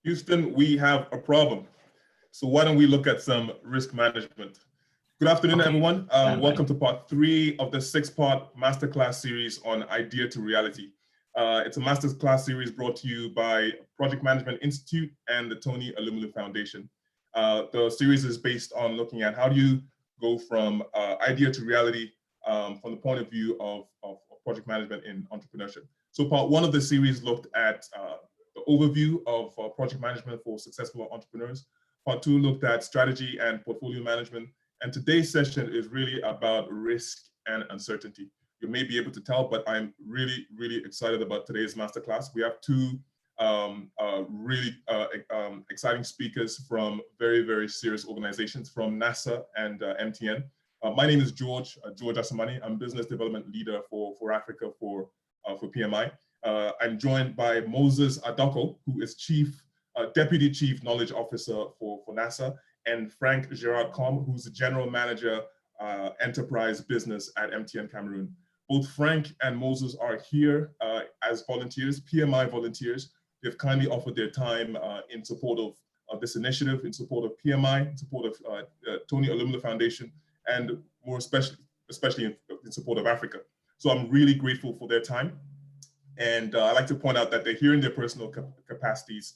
Houston, we have a problem. So why don't we look at some risk management? Good afternoon, everyone. Welcome to part 3 of the 6-part masterclass series on Idea to Reality. It's a masterclass series brought to you by Project Management Institute and the Tony Alumlu Foundation. The series is based on looking at how do you go from idea to reality from the point of view of project management in entrepreneurship. So part 1 of the series looked at the overview of project management for successful entrepreneurs. Part 2 looked at strategy and portfolio management. And today's session is really about risk and uncertainty. You may be able to tell, but I'm really, really excited about today's masterclass. We have 2 really exciting speakers from very, very serious organizations from NASA and MTN. My name is George Asamani. I'm business development leader for Africa for PMI. I'm joined by Moses Adelko, who is Deputy Chief Knowledge Officer for NASA, and Frank Gerard Com, who's the General Manager Enterprise Business at MTN Cameroon. Both Frank and Moses are here as volunteers, PMI volunteers. They've kindly offered their time in support of this initiative, in support of PMI, in support of Tony Alumlu Foundation, and more especially in support of Africa. So I'm really grateful for their time. And I like to point out that they're here in their personal capacities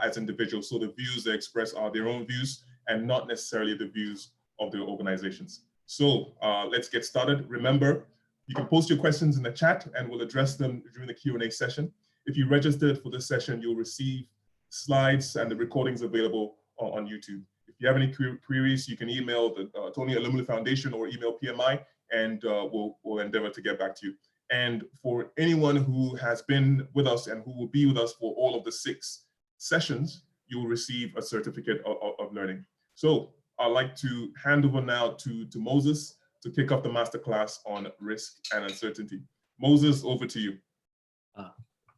as individuals. So the views they express are their own views and not necessarily the views of their organizations. So let's get started. Remember, you can post your questions in the chat and we'll address them during the Q&A session. If you registered for this session, you'll receive slides and the recordings available on YouTube. If you have any queries, you can email the Tony Alumlu Foundation or email PMI, and we'll endeavor to get back to you. And for anyone who has been with us and who will be with us for all of the 6 sessions, you will receive a certificate of learning. So I'd like to hand over now to Moses to kick off the masterclass on risk and uncertainty. Moses, over to you.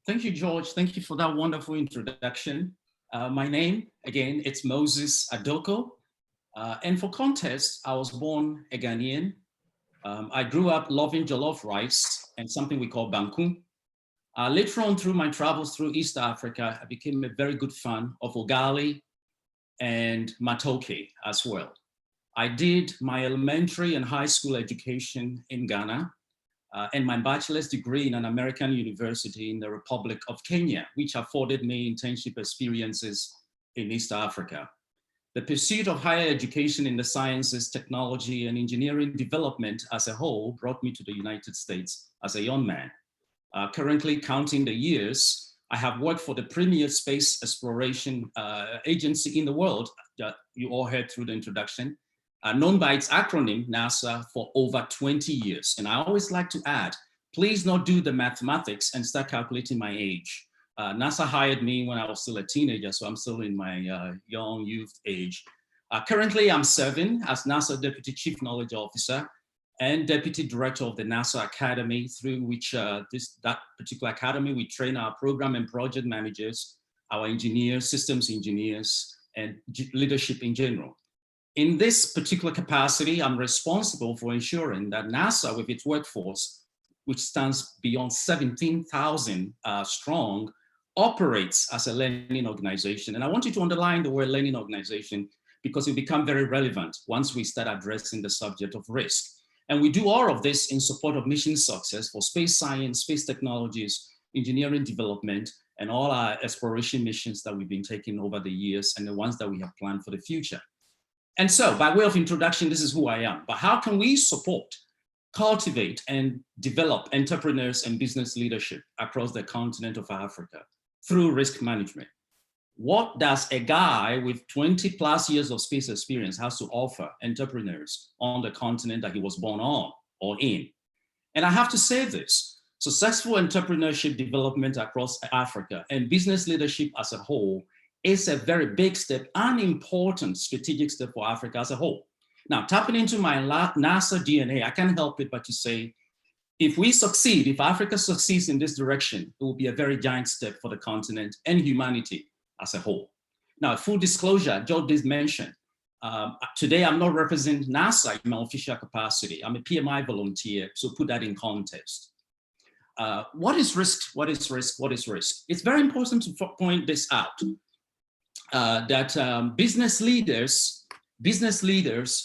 Thank you, George. Thank you for that wonderful introduction. My name, again, it's Moses Adelko. And for context, I was born a Ghanaian. I grew up loving jollof rice and something we call banku. Later on, through my travels through East Africa, I became a very good fan of ugali and matoke as well. I did my elementary and high school education in Ghana and my bachelor's degree in an American university in the Republic of Kenya, which afforded me internship experiences in East Africa. The pursuit of higher education in the sciences, technology, and engineering development as a whole brought me to the United States as a young man. Currently counting the years, I have worked for the premier space exploration agency in the world that you all heard through the introduction, known by its acronym NASA, for over 20 years. And I always like to add, please not do the mathematics and start calculating my age. NASA hired me when I was still a teenager, so I'm still in my young youth age. Currently, I'm serving as NASA Deputy Chief Knowledge Officer and Deputy Director of the NASA Academy, through which that particular academy, we train our program and project managers, our engineers, systems engineers, and leadership in general. In this particular capacity, I'm responsible for ensuring that NASA, with its workforce, which stands beyond 17,000 strong, operates as a learning organization. And I want you to underline the word learning organization because it will become very relevant once we start addressing the subject of risk. And we do all of this in support of mission success for space science, space technologies, engineering development, and all our exploration missions that we've been taking over the years and the ones that we have planned for the future. And so, by way of introduction, this is who I am. But how can we support, cultivate, and develop entrepreneurs and business leadership across the continent of Africa through risk management? What does a guy with 20+ years of space experience has to offer entrepreneurs on the continent that he was born on or in? And I have to say this, successful entrepreneurship development across Africa and business leadership as a whole is a very big step and important strategic step for Africa as a whole. Now, tapping into my NASA DNA, I can't help it but to say, if we succeed, if Africa succeeds in this direction, it will be a very giant step for the continent and humanity as a whole. Now, full disclosure, Joe did mention, today I'm not representing NASA in my official capacity. I'm a PMI volunteer, so put that in context. What is risk? What is risk? What is risk? It's very important to point this out. that business leaders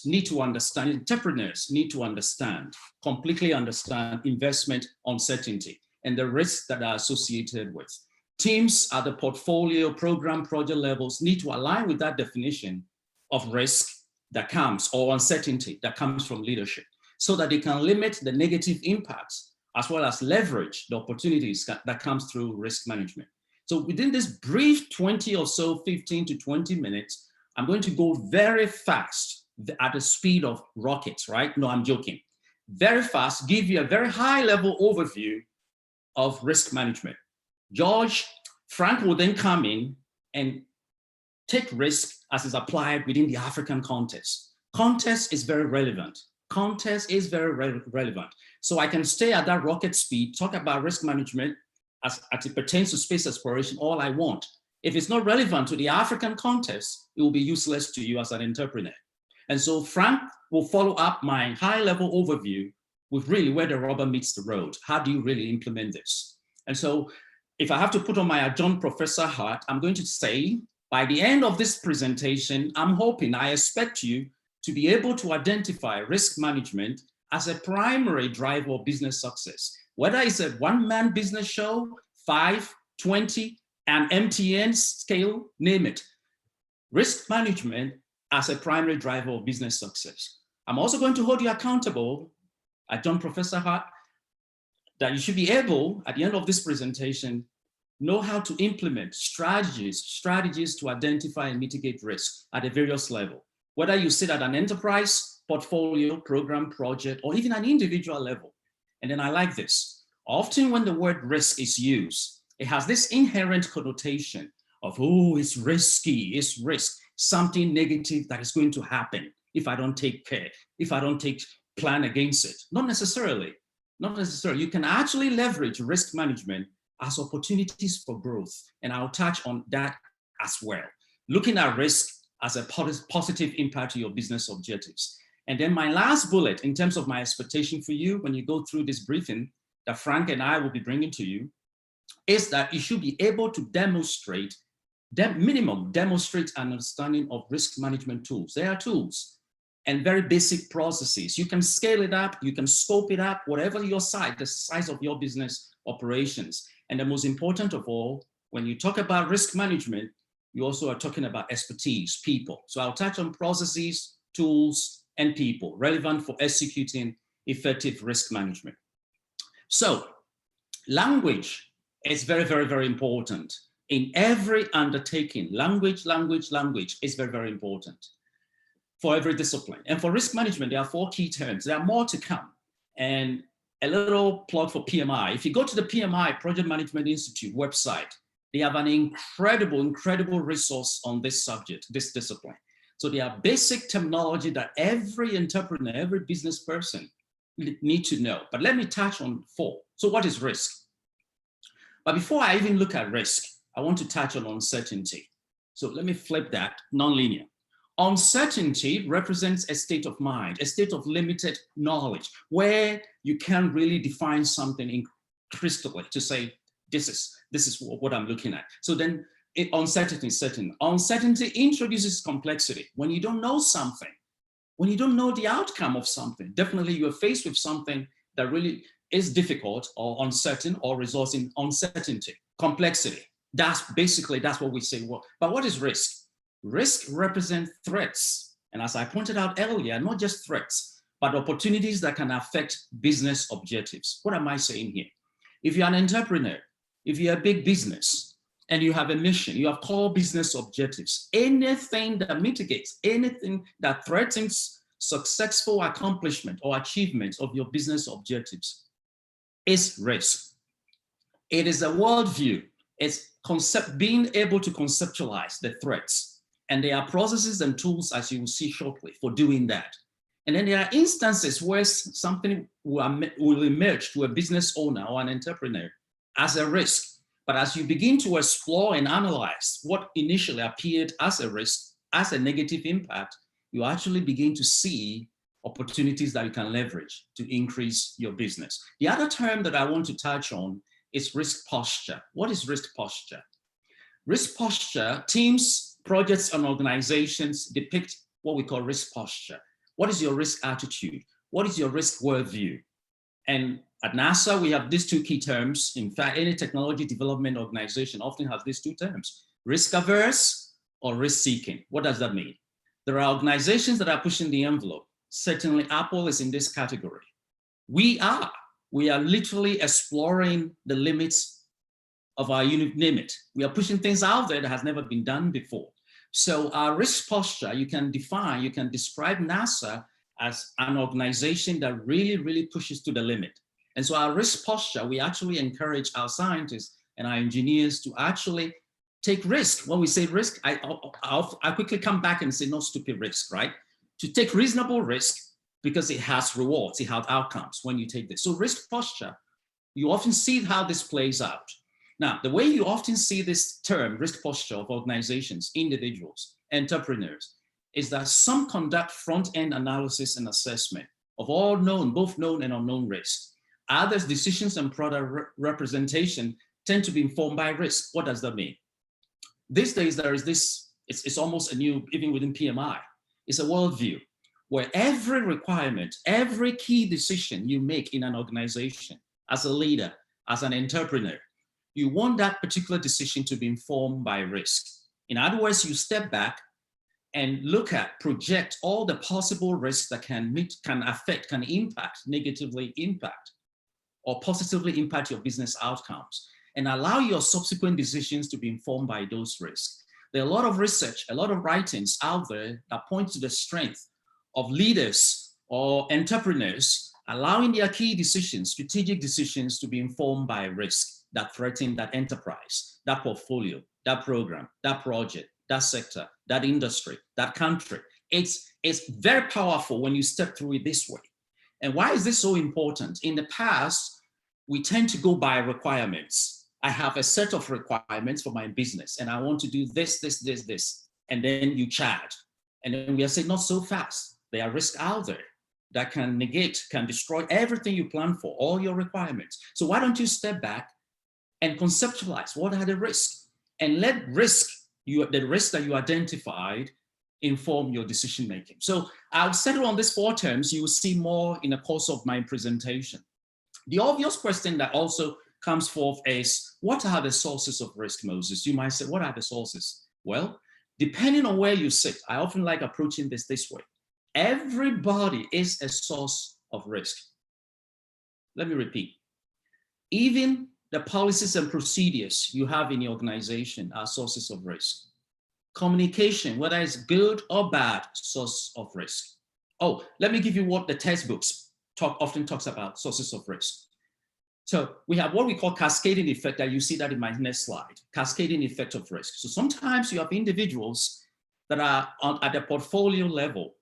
need to understand, entrepreneurs need to understand, completely understand investment uncertainty and the risks that are associated with. Teams at the portfolio, program, project levels need to align with that definition of risk that comes, or uncertainty that comes from leadership, so that they can limit the negative impacts as well as leverage the opportunities that comes through risk management. So within this brief 20 or so, 15 to 20 minutes, I'm going to go very fast at the speed of rockets, right? No, I'm joking. Very fast, give you a very high level overview of risk management. George, Frank will then come in and take risk as is applied within the African context. Context is very relevant. Context is very relevant. So I can stay at that rocket speed, talk about risk management as it pertains to space exploration all I want. If it's not relevant to the African context, it will be useless to you as an entrepreneur. And so Frank will follow up my high-level overview with really where the rubber meets the road. How do you really implement this? And so if I have to put on my adjunct professor hat, I'm going to say, by the end of this presentation, I expect you to be able to identify risk management as a primary driver of business success. Whether it's a one-man business show, 5, 20, an MTN scale, name it. Risk management as a primary driver of business success. I'm also going to hold you accountable, adjunct professor hat, that you should be able, at the end of this presentation, know how to implement strategies to identify and mitigate risk at a various level. Whether you sit at an enterprise, portfolio, program, project, or even an individual level. And then I like this. Often when the word risk is used, it has this inherent connotation of, oh, it's risky, it's risk, something negative that is going to happen if I don't take care, if I don't plan against it. Not necessarily. You can actually leverage risk management as opportunities for growth. And I'll touch on that as well. Looking at risk as a positive impact to your business objectives. And then my last bullet in terms of my expectation for you when you go through this briefing that Frank and I will be bringing to you is that you should be able to demonstrate an understanding of risk management tools. They are tools and very basic processes. You can scale it up, you can scope it up, whatever your size, the size of your business operations. And the most important of all, when you talk about risk management, you also are talking about expertise, people. So I'll touch on processes, tools, and people relevant for executing effective risk management. So language is very, very, very important. In every undertaking, language is very, very important for every discipline. And for risk management, there are 4 key terms. There are more to come. And a little plug for PMI. If you go to the PMI, Project Management Institute website, they have an incredible resource on this subject, this discipline. So there are basic terminology that every entrepreneur, every business person need to know. But let me touch on 4. So what is risk? But before I even look at risk, I want to touch on uncertainty. So let me flip that, nonlinear. Uncertainty represents a state of mind, a state of limited knowledge, where you can't really define something crystally to say, this is what I'm looking at. So then uncertainty is certain. Uncertainty introduces complexity. When you don't know something, when you don't know the outcome of something, definitely you're faced with something that really is difficult or uncertain or results in uncertainty, complexity. That's what we say. But what is risk? Risk represents threats. And as I pointed out earlier, not just threats, but opportunities that can affect business objectives. What am I saying here? If you're an entrepreneur, if you're a big business and you have a mission, you have core business objectives, anything that mitigates, anything that threatens successful accomplishment or achievement of your business objectives is risk. It is a worldview. It's being able to conceptualize the threats. And there are processes and tools, as you will see shortly, for doing that. And then there are instances where something will emerge to a business owner or an entrepreneur as a risk. But as you begin to explore and analyze what initially appeared as a risk, as a negative impact, you actually begin to see opportunities that you can leverage to increase your business. The other term that I want to touch on is risk posture. What is risk posture? Risk posture, teams projects and organizations depict what we call risk posture. What is your risk attitude? What is your risk worldview? And at NASA, we have these two key terms. In fact, any technology development organization often has these two terms: risk averse or risk seeking. What does that mean? There are organizations that are pushing the envelope. Certainly Apple is in this category. We are literally exploring the limits of our limit. We are pushing things out there that has never been done before. So our risk posture, you can describe NASA as an organization that really pushes to the limit. And so our risk posture, we actually encourage our scientists and our engineers to actually take risk. When we say risk, I quickly come back and say no stupid risk, right? To take reasonable risk because it has rewards, it has outcomes when you take this. So risk posture, you often see how this plays out. Now, the way you often see this term, risk posture of organizations, individuals, entrepreneurs, is that some conduct front-end analysis and assessment of all known, both known and unknown risks. Others' decisions and product representation tend to be informed by risk. What does that mean? These days, there is this, it's almost a new, even within PMI, it's a worldview where every requirement, every key decision you make in an organization, as a leader, as an entrepreneur, you want that particular decision to be informed by risk. In other words, you step back and look at, project all the possible risks that can affect, can impact, negatively impact, or positively impact your business outcomes, and allow your subsequent decisions to be informed by those risks. There are a lot of research, a lot of writings out there that point to the strength of leaders or entrepreneurs allowing their key decisions, strategic decisions, to be informed by risk that threaten that enterprise, that portfolio, that program, that project, that sector, that industry, that country. It's very powerful when you step through it this way. And why is this so important? In the past, we tend to go by requirements. I have a set of requirements for my business and I want to do this, this, and then you charge. And then we are saying, not so fast. There are risks out there that can negate, can destroy everything you plan for, all your requirements. So why don't you step back and conceptualize what are the risks, and let the risk that you identified inform your decision making. So I'll settle on these 4 terms. You will see more in the course of my presentation. The obvious question that also comes forth is, what are the sources of risk, Moses? You might say, what are the sources? Well, depending on where you sit, I often like approaching this way. Everybody is a source of risk. Let me repeat. Even the policies and procedures you have in your organization are sources of risk. Communication, whether it's good or bad, source of risk. Oh, let me give you what the textbooks often talks about, sources of risk. So we have what we call cascading effect, that you see that in my next slide, cascading effect of risk. So sometimes you have individuals that are at the portfolio level,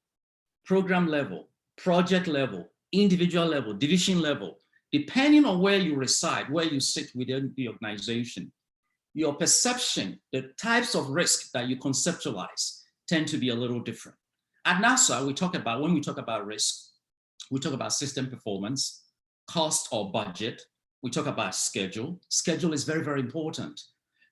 program level, project level, individual level, division level, depending on where you reside, where you sit within the organization, your perception, the types of risk that you conceptualize tend to be a little different. At NASA, when we talk about risk, we talk about system performance, cost or budget. We talk about schedule. Schedule is very, very important.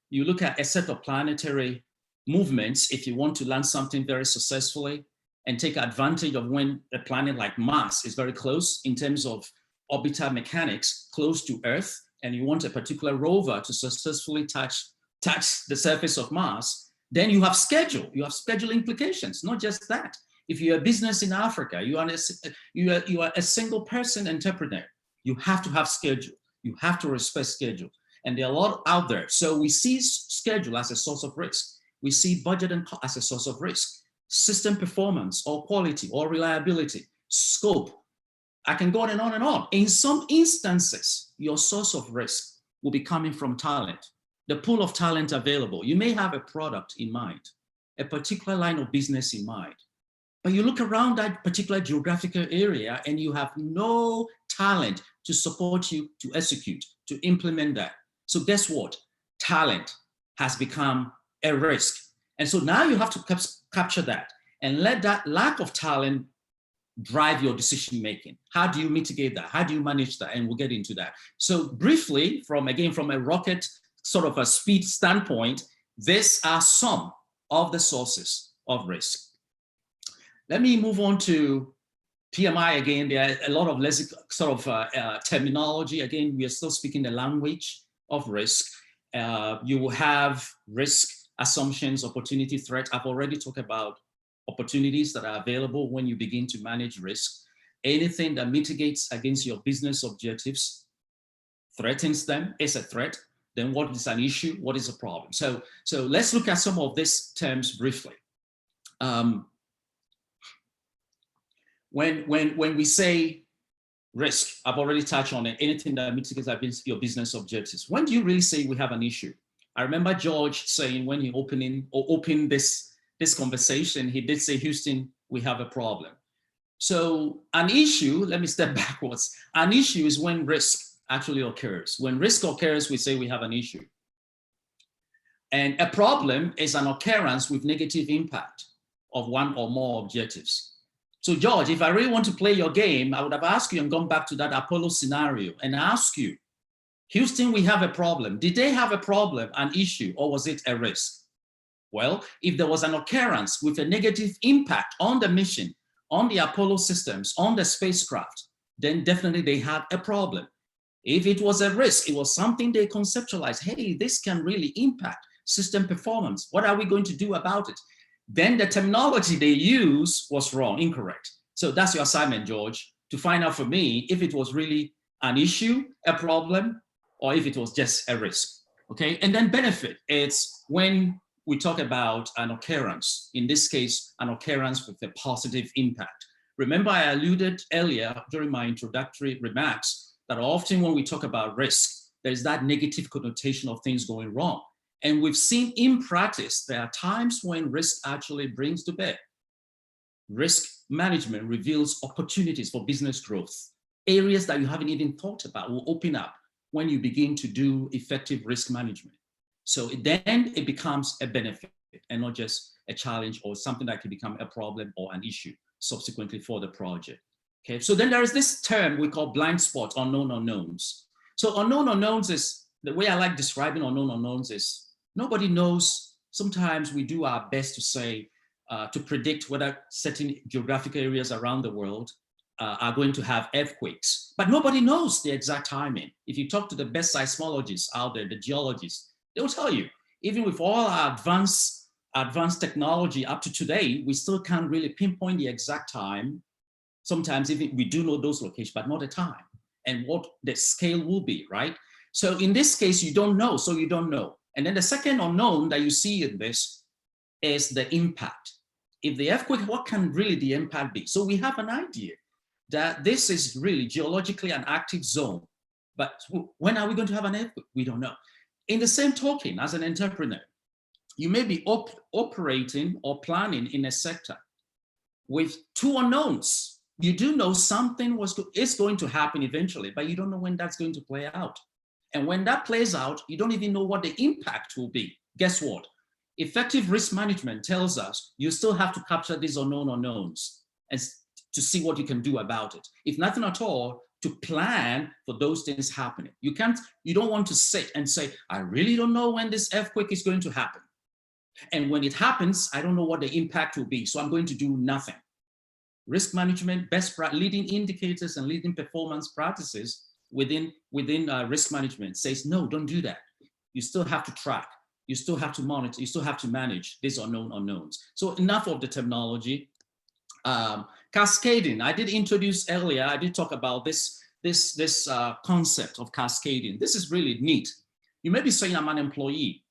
You look at a set of planetary movements if you want to land something very successfully and take advantage of when a planet like Mars is very close in terms of orbital mechanics, close to Earth, and you want a particular rover to successfully touch the surface of Mars, then you have schedule. You have schedule implications. Not just that. If you're a business in Africa, you are a single person entrepreneur, you have to have schedule. You have to respect schedule. And there are a lot out there. So we see schedule as a source of risk. We see budget and cost as a source of risk. System performance or quality or reliability, scope. I can go on and on and on. In some instances, your source of risk will be coming from talent, the pool of talent available. You may have a product in mind, a particular line of business in mind, but you look around that particular geographical area and you have no talent to support you to execute, to implement that. So guess what? Talent has become a risk. And so now you have to capture that and let that lack of talent drive your decision making. How do you mitigate that? How do you manage that? And we'll get into that. So briefly, from a rocket sort of a speed standpoint, these are some of the sources of risk. Let me move on to PMI again. There are a lot of terminology. Again, we are still speaking the language of risk. You will have risk assumptions, opportunity, threat. I've already talked about opportunities that are available when you begin to manage risk. Anything that mitigates against your business objectives, threatens them, is a threat. Then what is an issue? What is a problem? So let's look at some of these terms briefly. When we say risk, I've already touched on it, anything that mitigates against your business objectives. When do you really say we have an issue? I remember George saying when he opened this conversation, he did say, Houston, we have a problem. So an issue, let me step backwards. An issue is when risk actually occurs. When risk occurs, we say we have an issue. And a problem is an occurrence with negative impact of one or more objectives. So George, if I really want to play your game, I would have asked you and gone back to that Apollo scenario and asked you, Houston, we have a problem. Did they have a problem, an issue, or was it a risk? Well, if there was an occurrence with a negative impact on the mission, on the Apollo systems, on the spacecraft, then definitely they had a problem. If it was a risk, it was something they conceptualized, hey, this can really impact system performance. What are we going to do about it? Then the terminology they use was wrong, incorrect. So that's your assignment, George, to find out for me if it was really an issue, a problem, or if it was just a risk, okay? And then benefit, it's when we talk about an occurrence, in this case, an occurrence with a positive impact. Remember, I alluded earlier during my introductory remarks that often when we talk about risk, there's that negative connotation of things going wrong. And we've seen in practice, there are times when risk actually brings to bear. Risk management reveals opportunities for business growth. Areas that you haven't even thought about will open up when you begin to do effective risk management. So then it becomes a benefit and not just a challenge or something that can become a problem or an issue subsequently for the project. Okay, so then there is this term we call blind spots, unknown unknowns. So unknown unknowns is, the way I like describing unknown unknowns is, nobody knows. Sometimes we do our best to say, to predict whether certain geographic areas around the world are going to have earthquakes, but nobody knows the exact timing. If you talk to the best seismologists out there, the geologists, they'll tell you, even with all our advanced technology up to today, we still can't really pinpoint the exact time. Sometimes even we do know those locations, but not the time and what the scale will be, right? So in this case, you don't know, so you don't know. And then the second unknown that you see in this is the impact. If the earthquake, what can really the impact be? So we have an idea that this is really geologically an active zone, but when are we going to have an earthquake? We don't know. In the same token, as an entrepreneur, you may be operating or planning in a sector with two unknowns. You do know something is going to happen eventually, but you don't know when that's going to play out. And when that plays out, you don't even know what the impact will be. Guess what? Effective risk management tells us you still have to capture these unknown unknowns and to see what you can do about it. If nothing at all, to plan for those things happening. You don't want to sit and say, I really don't know when this earthquake is going to happen. And when it happens, I don't know what the impact will be, so I'm going to do nothing. Risk management, leading indicators and leading performance practices within risk management says, no, don't do that. You still have to track, you still have to monitor, you still have to manage these unknown unknowns. So enough of the terminology. Cascading, I did introduce earlier, I did talk about this concept of cascading. This is really neat. You may be saying I'm an employee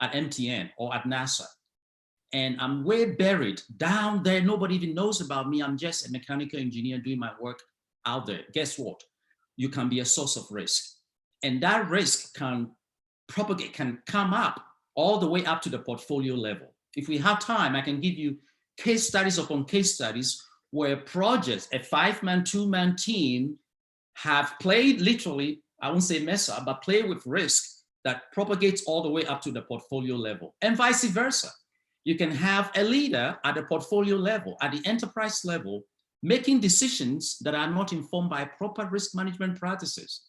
at MTN or at NASA, and I'm way buried down there. Nobody even knows about me. I'm just a mechanical engineer doing my work out there. Guess what? You can be a source of risk. And that risk can propagate, can come up all the way up to the portfolio level. If we have time, I can give you case studies upon case studies where projects, a 5-man, 2-man team have played literally, I won't say mess up, but play with risk that propagates all the way up to the portfolio level, and vice versa. You can have a leader at the portfolio level, at the enterprise level, making decisions that are not informed by proper risk management practices,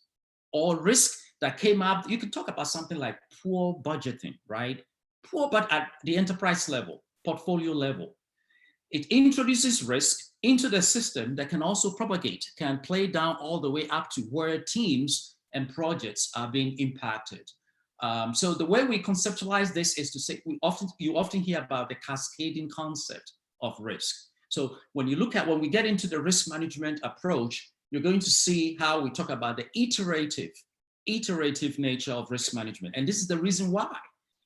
or risk that came up. You could talk about something like poor budgeting, right? poor, but at the enterprise level, portfolio level. It introduces risk into the system that can also propagate, can play down all the way up to where teams and projects are being impacted. So the way we conceptualize this is to say, you often hear about the cascading concept of risk. So when we get into the risk management approach, you're going to see how we talk about the iterative nature of risk management. And this is the reason why.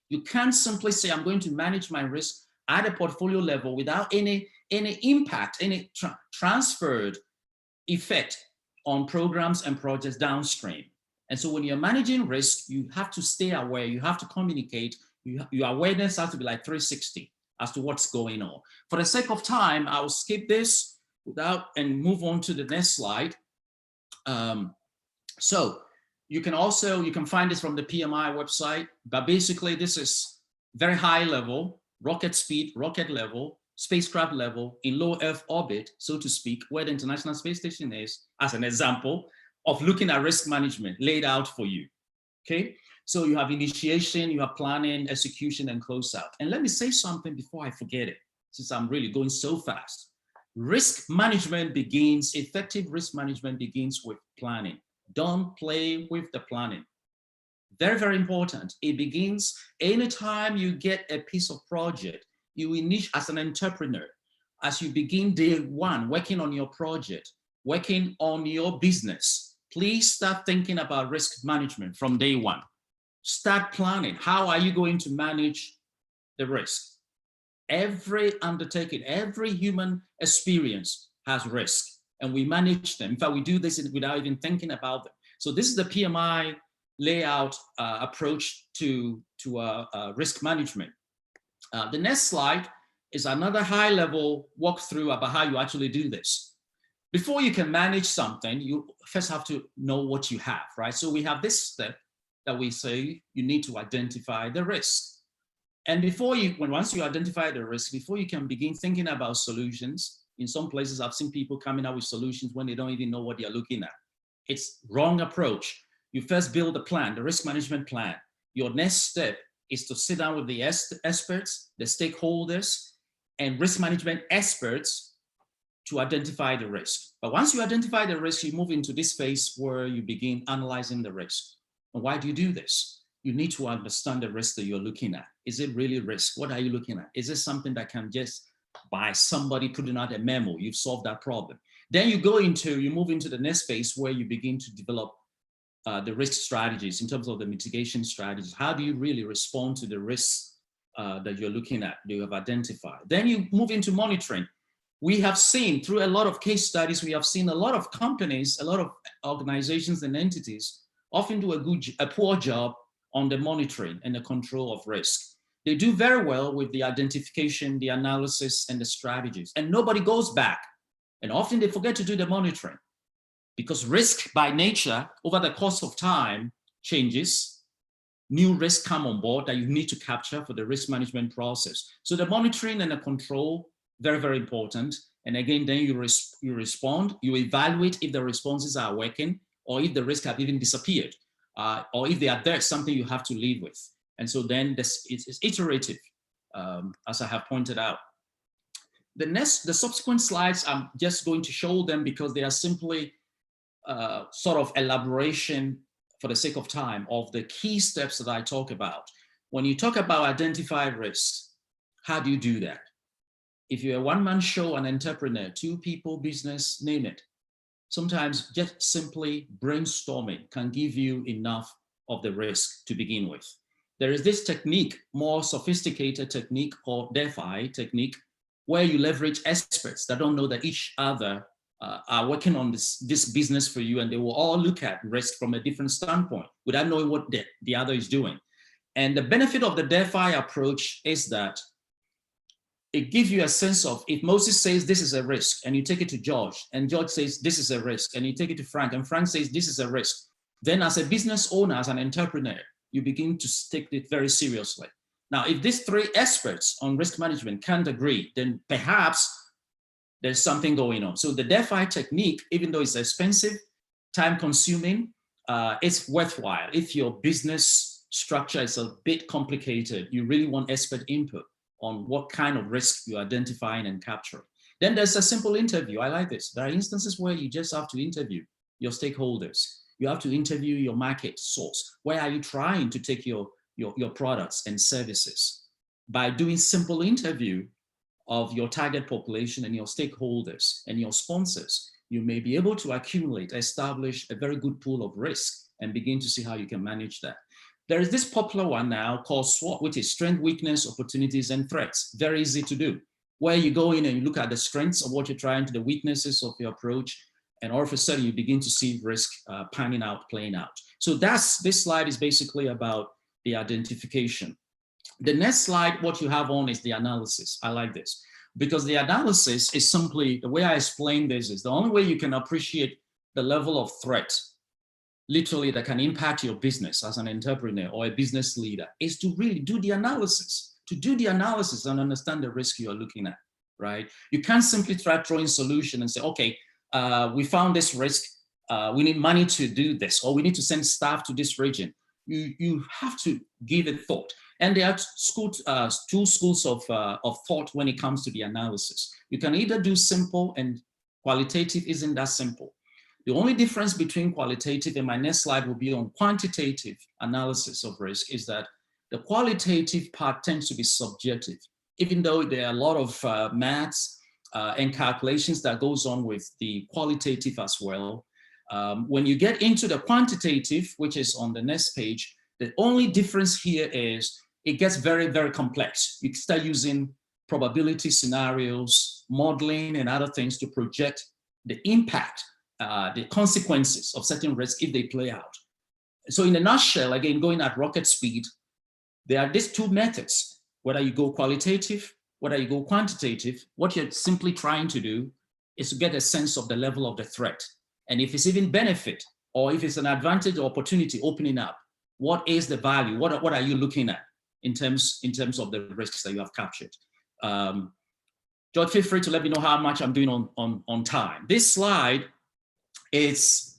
You can't simply say, I'm going to manage my risk at a portfolio level without any impact, any transferred effect on programs and projects downstream. And so when you're managing risk, you have to stay aware, you have to communicate, your awareness has to be like 360 as to what's going on. For the sake of time, I will skip this and move on to the next slide. So you can find this from the PMI website, but basically this is very high level, rocket speed, rocket level, spacecraft level in low Earth orbit, so to speak, where the International Space Station is, as an example of looking at risk management laid out for you, okay? So you have initiation, you have planning, execution, and closeout. And let me say something before I forget it, since I'm really going so fast. Effective risk management begins with planning. Don't play with the planning. Very, very important. It begins anytime you get a piece of project, you initiate as an entrepreneur, as you begin day one, working on your project, working on your business, please start thinking about risk management from day one. Start planning. How are you going to manage the risk? Every undertaking, every human experience has risk, and we manage them. In fact, we do this without even thinking about them. So this is the PMI layout approach to risk management. The next slide is another high-level walkthrough about how you actually do this. Before you can manage something, you first have to know what you have, right? So we have this step that we say you need to identify the risk. And once you identify the risk, before you can begin thinking about solutions, in some places I've seen people coming up with solutions when they don't even know what they're looking at. It's wrong approach. You first build a plan, the risk management plan. Your next step is to sit down with the experts, the stakeholders, and risk management experts to identify the risk. But once you identify the risk, you move into this phase where you begin analyzing the risk. And why do you do this? You need to understand the risk that you're looking at. Is it really risk? What are you looking at? Is it something that can just, by somebody putting out a memo, you've solved that problem? Then you move into the next phase where you begin to develop the risk strategies in terms of the mitigation strategies. How do you really respond to the risks that you're looking at, that you have identified? Then you move into monitoring. We have seen through a lot of case studies, we have seen a lot of companies, a lot of organizations and entities often do a poor job on the monitoring and the control of risk. They do very well with the identification, the analysis, and the strategies, and nobody goes back. And often they forget to do the monitoring because risk by nature over the course of time changes. New risks come on board that you need to capture for the risk management process. So the monitoring and the control, very, very important. And again, then you respond, you evaluate if the responses are working or if the risks have even disappeared. Or if they are there, something you have to live with. And so then it's iterative, as I have pointed out. The subsequent slides, I'm just going to show them because they are simply sort of elaboration for the sake of time of the key steps that I talk about. When you talk about identify risks, how do you do that? If you're a one-man show, an entrepreneur, two people, business, name it, sometimes just simply brainstorming can give you enough of the risk to begin with. There is this technique, more sophisticated technique called DeFi technique, where you leverage experts that don't know that each other are working on this business for you, and they will all look at risk from a different standpoint without knowing what the other is doing. And the benefit of the DeFi approach is that it gives you a sense of, if Moses says this is a risk and you take it to George, and George says this is a risk, and you take it to Frank, and Frank says this is a risk, then as a business owner, as an entrepreneur, you begin to take it very seriously. Now, if these three experts on risk management can't agree, then perhaps there's something going on. So the DeFi technique, even though it's expensive, time consuming, it's worthwhile if your business structure is a bit complicated. You really want expert input on what kind of risk you're identifying and capturing. Then there's a simple interview. I like this. There are instances where you just have to interview your stakeholders. You have to interview your market source. Where are you trying to take your products and services? By doing simple interview of your target population and your stakeholders and your sponsors, you may be able to accumulate, establish a very good pool of risk and begin to see how you can manage that. There is this popular one now called SWOT, which is strength, weakness, opportunities, and threats. Very easy to do, where you go in and you look at the strengths of what you're trying to, the weaknesses of your approach, and all of a sudden you begin to see risk panning out, playing out. So this slide is basically about the identification. The next slide, what you have on is the analysis. I like this because the analysis is simply, the way I explain this is the only way you can appreciate the level of threat literally that can impact your business as an entrepreneur or a business leader is to really do the analysis, and understand the risk you are looking at, right? You can't simply try throwing solution and say, okay, we found this risk, we need money to do this, or we need to send staff to this region. You have to give it thought. And there are two schools of thought when it comes to the analysis. You can either do simple, and qualitative isn't that simple. The only difference between qualitative, and my next slide will be on quantitative analysis of risk, is that the qualitative part tends to be subjective, even though there are a lot of maths and calculations that goes on with the qualitative as well. When you get into the quantitative, which is on the next page, the only difference here is it gets very, very complex. You start using probability scenarios, modeling, and other things to project the impact, the consequences of certain risks if they play out. So in a nutshell, again, going at rocket speed, there are these two methods, whether you go qualitative, whether you go quantitative. What you're simply trying to do is to get a sense of the level of the threat. And if it's even benefit, or if it's an advantage or opportunity opening up, what is the value? What are you looking at in terms of the risks that you have captured? George, feel free to let me know how much I'm doing on time. This slide is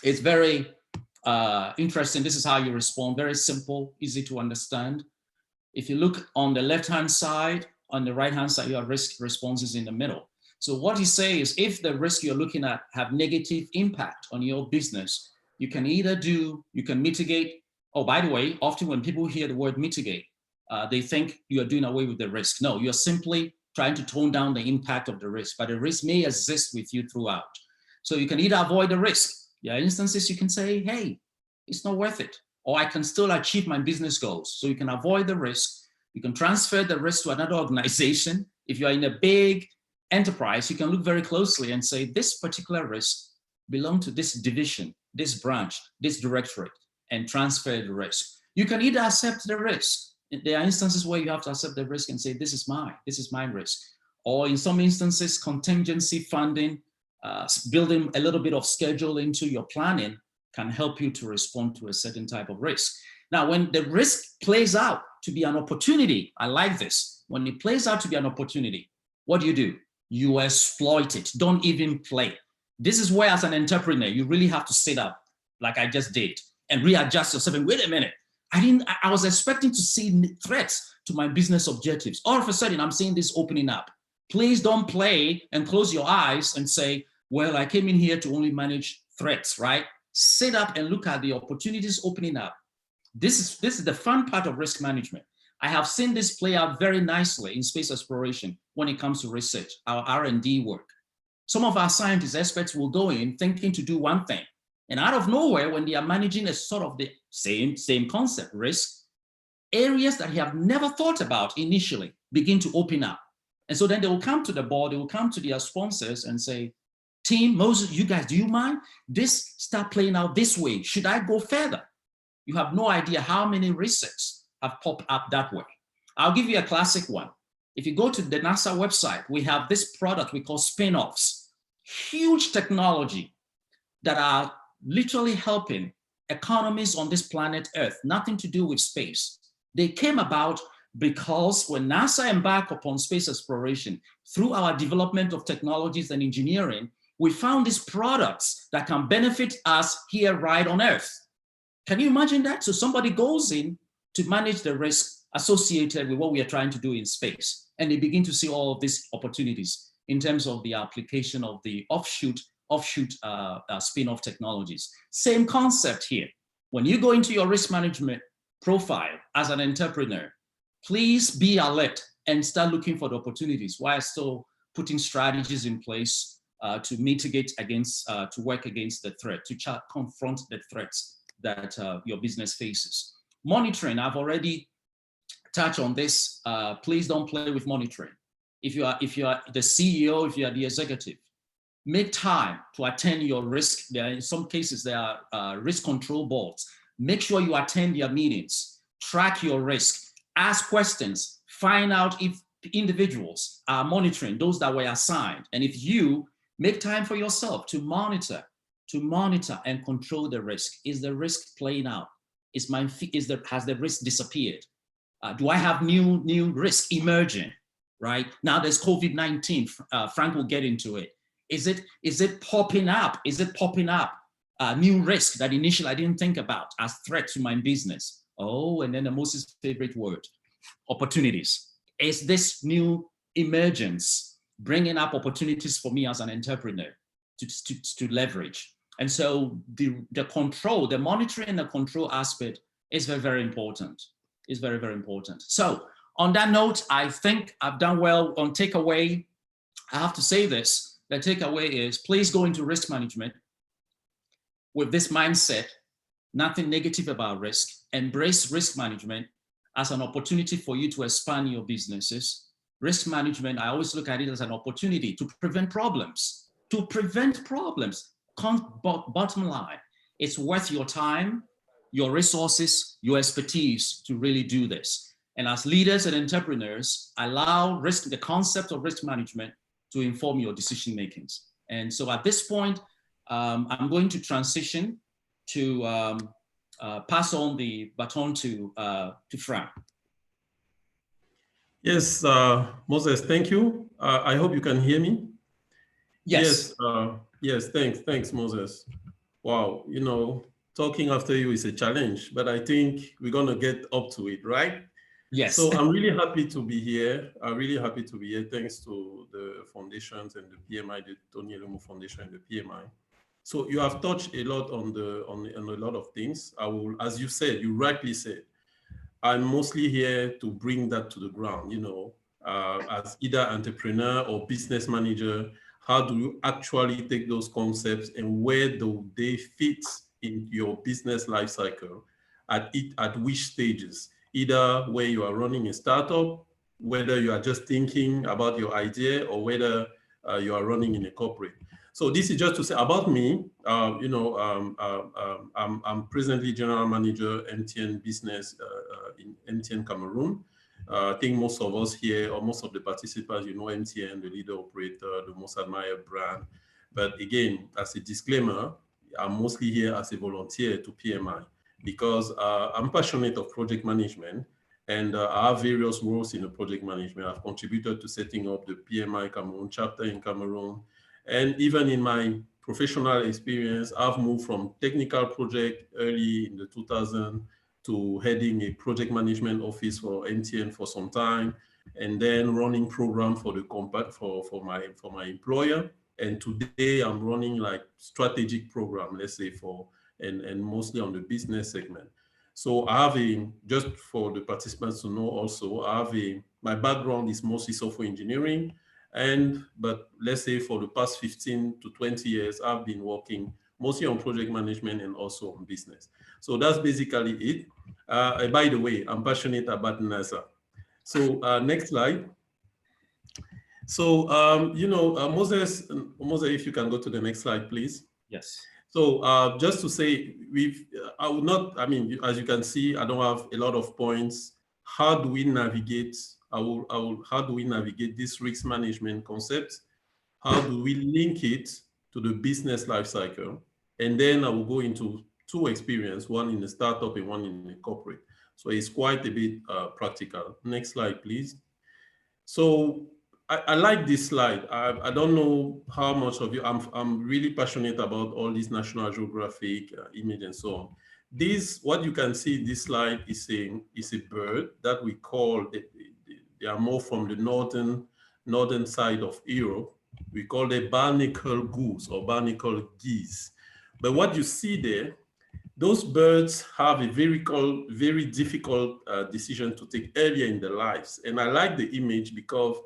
very interesting. This is how you respond. Very simple, easy to understand. If you look on the left-hand side, on the right-hand side, you have risk responses in the middle. So what he says is, if the risk you're looking at have negative impact on your business, you can either you can mitigate. Oh, by the way, often when people hear the word mitigate, they think you are doing away with the risk. No, you're simply trying to tone down the impact of the risk, but the risk may exist with you throughout. So you can either avoid the risk. There are instances you can say, hey, it's not worth it, or I can still achieve my business goals. So you can avoid the risk. You can transfer the risk to another organization. If you are in a big enterprise, you can look very closely and say, this particular risk belongs to this division, this branch, this directorate, and transfer the risk. You can either accept the risk. There are instances where you have to accept the risk and say, this is my risk. Or in some instances, contingency funding, building a little bit of schedule into your planning can help you to respond to a certain type of risk. Now, when the risk plays out to be an opportunity, I like this. When it plays out to be an opportunity, what do? You exploit it. Don't even play. This is where, as an entrepreneur, you really have to sit up like I just did and readjust yourself. And wait a minute, I was expecting to see threats to my business objectives. All of a sudden, I'm seeing this opening up. Please don't play and close your eyes and say, well, I came in here to only manage threats, right? Sit up and look at the opportunities opening up. This is the fun part of risk management. I have seen this play out very nicely in space exploration when it comes to research, our R&D work. Some of our scientists, experts will go in thinking to do one thing. And out of nowhere, when they are managing a sort of the same concept, risk, areas that they have never thought about initially begin to open up. And so then they will come to the board, they will come to their sponsors and say, team, Moses, you guys, do you mind? This start playing out this way. Should I go further? You have no idea how many risks have popped up that way. I'll give you a classic one. If you go to the NASA website, we have this product we call spin-offs, huge technology that are literally helping economies on this planet Earth, nothing to do with space. They came about because when NASA embarked upon space exploration, through our development of technologies and engineering, we found these products that can benefit us here right on Earth. Can you imagine that? So somebody goes in to manage the risk associated with what we are trying to do in space, and they begin to see all of these opportunities in terms of the application of the offshoot spin-off technologies. Same concept here. When you go into your risk management profile as an entrepreneur, please be alert and start looking for the opportunities while still putting strategies in place to mitigate against, to work against the threat, to confront the threats that your business faces. Monitoring, I've already touched on this. Please don't play with monitoring. If you are the CEO, if you are the executive, make time to attend your risk. There are, in some cases, there are risk control boards. Make sure you attend their meetings, track your risk, ask questions, find out if individuals are monitoring those that were assigned. And if you make time for yourself to monitor and control the risk. Is the risk playing out? Has the risk disappeared? Do I have new risk emerging? Right now, there's COVID-19. Frank will get into it. Is it popping up? Is it popping up new risk that initially I didn't think about as threat to my business? Oh, and then the Moses' favorite word, opportunities. Is this new emergence bringing up opportunities for me as an entrepreneur to leverage? And so the control, the monitoring and the control aspect is very, very important. Is very, very important. So on that note, I think I've done well on takeaway. I have to say this, the takeaway is please go into risk management with this mindset, nothing negative about risk. Embrace risk management as an opportunity for you to expand your businesses. Risk management, I always look at it as an opportunity to prevent problems, Bottom line, it's worth your time, your resources, your expertise to really do this. And as leaders and entrepreneurs, allow the concept of risk management to inform your decision makings. And so at this point, I'm going to transition to pass on the baton to Frank. Yes, Moses, thank you. I hope you can hear me. Yes. Yes, thanks, Moses. Wow, talking after you is a challenge, but I think we're gonna get up to it, right? Yes. So I'm really happy to be here. Thanks to the foundations and the PMI, the Tony Elemo Foundation and the PMI. So you have touched a lot on a lot of things. I will, as you said, you rightly said, I'm mostly here to bring that to the ground, as either entrepreneur or business manager. How do you actually take those concepts and where do they fit in your business life cycle at which stages? Either where you are running a startup, whether you are just thinking about your idea, or whether you are running in a corporate. So this is just to say about me. I'm presently general manager MTN business in MTN Cameroon. I think most of us here, or most of the participants, MTN, the leader operator, the most admired brand. But again, as a disclaimer, I'm mostly here as a volunteer to PMI because I'm passionate of project management, and I have various roles in the project management. I've contributed to setting up the PMI Cameroon chapter in Cameroon. And even in my professional experience, I've moved from technical project early in the 2000s to heading a project management office for MTN for some time, and then running program for the for my employer. And today I'm running like strategic program, let's say and mostly on the business segment. So I have just for the participants to know also, my background is mostly software engineering. But let's say for the past 15 to 20 years, I've been working mostly on project management and also on business. So that's basically it. By the way, I'm passionate about NASA. So next slide. So, Moses, if you can go to the next slide, please. Yes. So just to say, as you can see, I don't have a lot of points. How do we navigate? How do we navigate this risk management concept? How do we link it to the business life cycle? And then I will go into two experiences, one in a startup and one in a corporate. So it's quite a bit practical. Next slide, please. So I like this slide. I don't know how much of you, I'm really passionate about all these National Geographic image and so on. This, what you can see in this slide is a bird that we call, they are more from the northern side of Europe. We call them barnacle goose or barnacle geese. But what you see there, those birds have a very difficult decision to take earlier in their lives. And I like the image because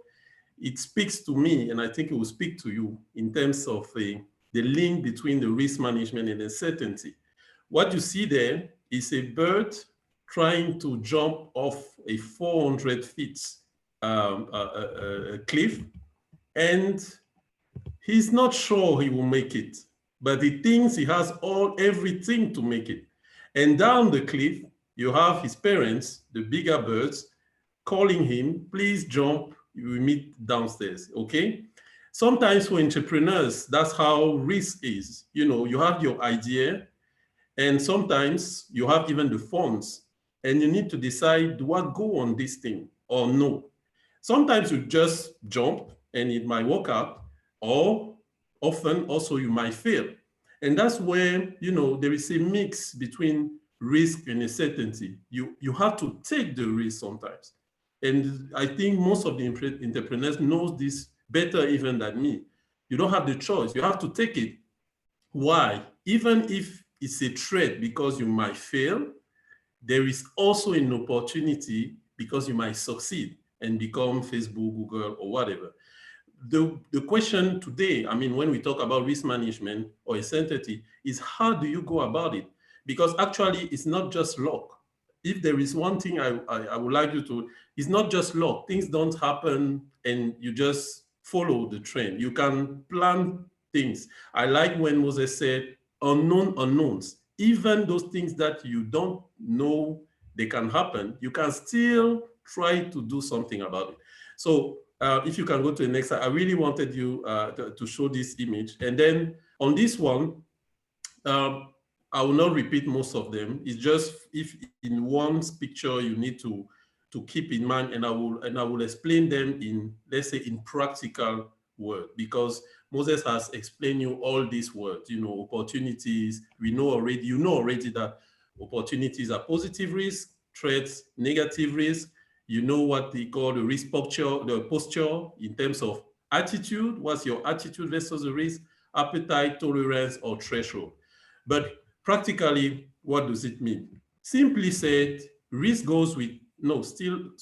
it speaks to me, and I think it will speak to you in terms of the link between the risk management and uncertainty. What you see there is a bird trying to jump off a 400 feet cliff, and he's not sure he will make it, but he thinks he has everything to make it. And down the cliff, you have his parents, the bigger birds, calling him, please jump, you will meet downstairs, okay? Sometimes for entrepreneurs, that's how risk is. You know, you have your idea, and sometimes you have even the funds, and you need to decide, do I go on this thing or no? Sometimes you just jump and it might work out, or often also you might fail. And that's where, you know, there is a mix between risk and uncertainty. You have to take the risk sometimes. And I think most of the entrepreneurs know this better even than me. You don't have the choice, you have to take it. Why? Even if it's a threat because you might fail, there is also an opportunity because you might succeed and become Facebook, Google, or whatever. The question today, I mean, when we talk about risk management or uncertainty, is how do you go about it? Because actually, it's not just luck. If there is one thing I would like you to, it's not just luck. Things don't happen and you just follow the trend. You can plan things. I like when Moses said, unknown unknowns. Even those things that you don't know they can happen, you can still try to do something about it. So if you can go to the next slide, I really wanted you to show this image. And then on this one, I will not repeat most of them. It's just if in one picture you need to keep in mind, and I will explain them in, let's say, in practical words, because Moses has explained you all these words, you know, opportunities. We know already, you know already that opportunities are positive risk, threats, negative risk. You know what they call the risk posture, the posture in terms of attitude. What's your attitude versus the risk, appetite, tolerance, or threshold? But practically, what does it mean? Simply said, risk goes with, still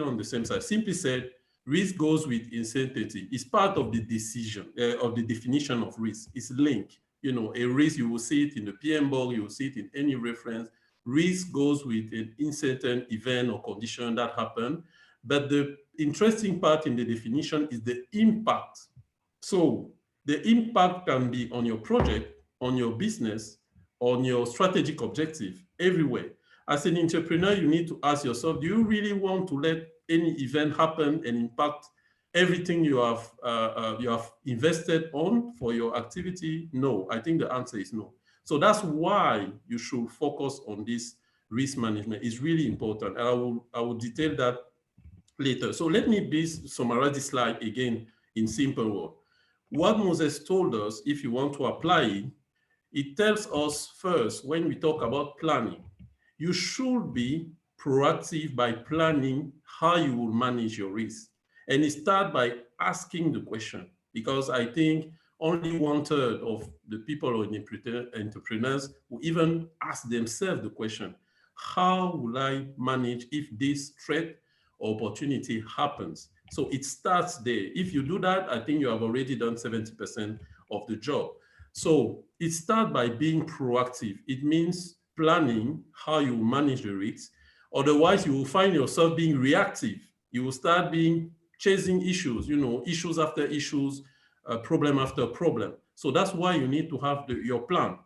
on the same side. Simply said, risk goes with uncertainty. It's part of the decision, of the definition of risk. It's linked. You know, a risk, you will see it in the PM book, you will see it in any reference. Risk goes with an uncertain event or condition that happened. But the interesting part in the definition is the impact. So the impact can be on your project, on your business, on your strategic objective, everywhere. As an entrepreneur, you need to ask yourself, do you really want to let any event happen and impact everything you have invested on for your activity? No, I think the answer is no. So that's why you should focus on this risk management. It's really important. And I will detail that later. So let me summarize this slide again in simple words. What Moses told us, if you want to apply it, it tells us first, when we talk about planning, you should be proactive by planning how you will manage your risk. And it starts by asking the question, because I think only 1/3 of the people or entrepreneurs will even ask themselves the question, how will I manage if this threat or opportunity happens? So it starts there. If you do that, I think you have already done 70% of the job. So it starts by being proactive. It means planning how you manage the risks. Otherwise, you will find yourself being reactive. You will start chasing issues, issues after issues, problem after problem. So that's why you need to have your plan.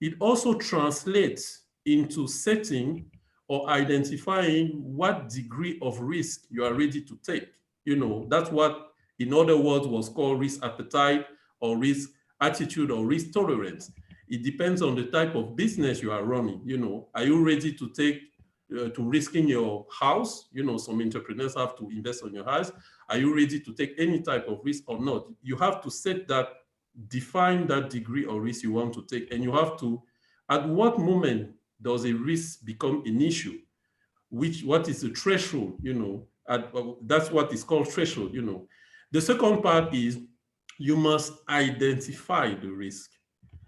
It also translates into setting or identifying what degree of risk you are ready to take. That's what, in other words, was called risk appetite or risk attitude or risk tolerance. It depends on the type of business you are running. Are you ready to take to risking your house? Some entrepreneurs have to invest on your house. Are you ready to take any type of risk or not? You have to set that, define that degree of risk you want to take, and you have to At what moment does a risk become an issue? What is the threshold, that's what is called threshold, The second part is you must identify the risk.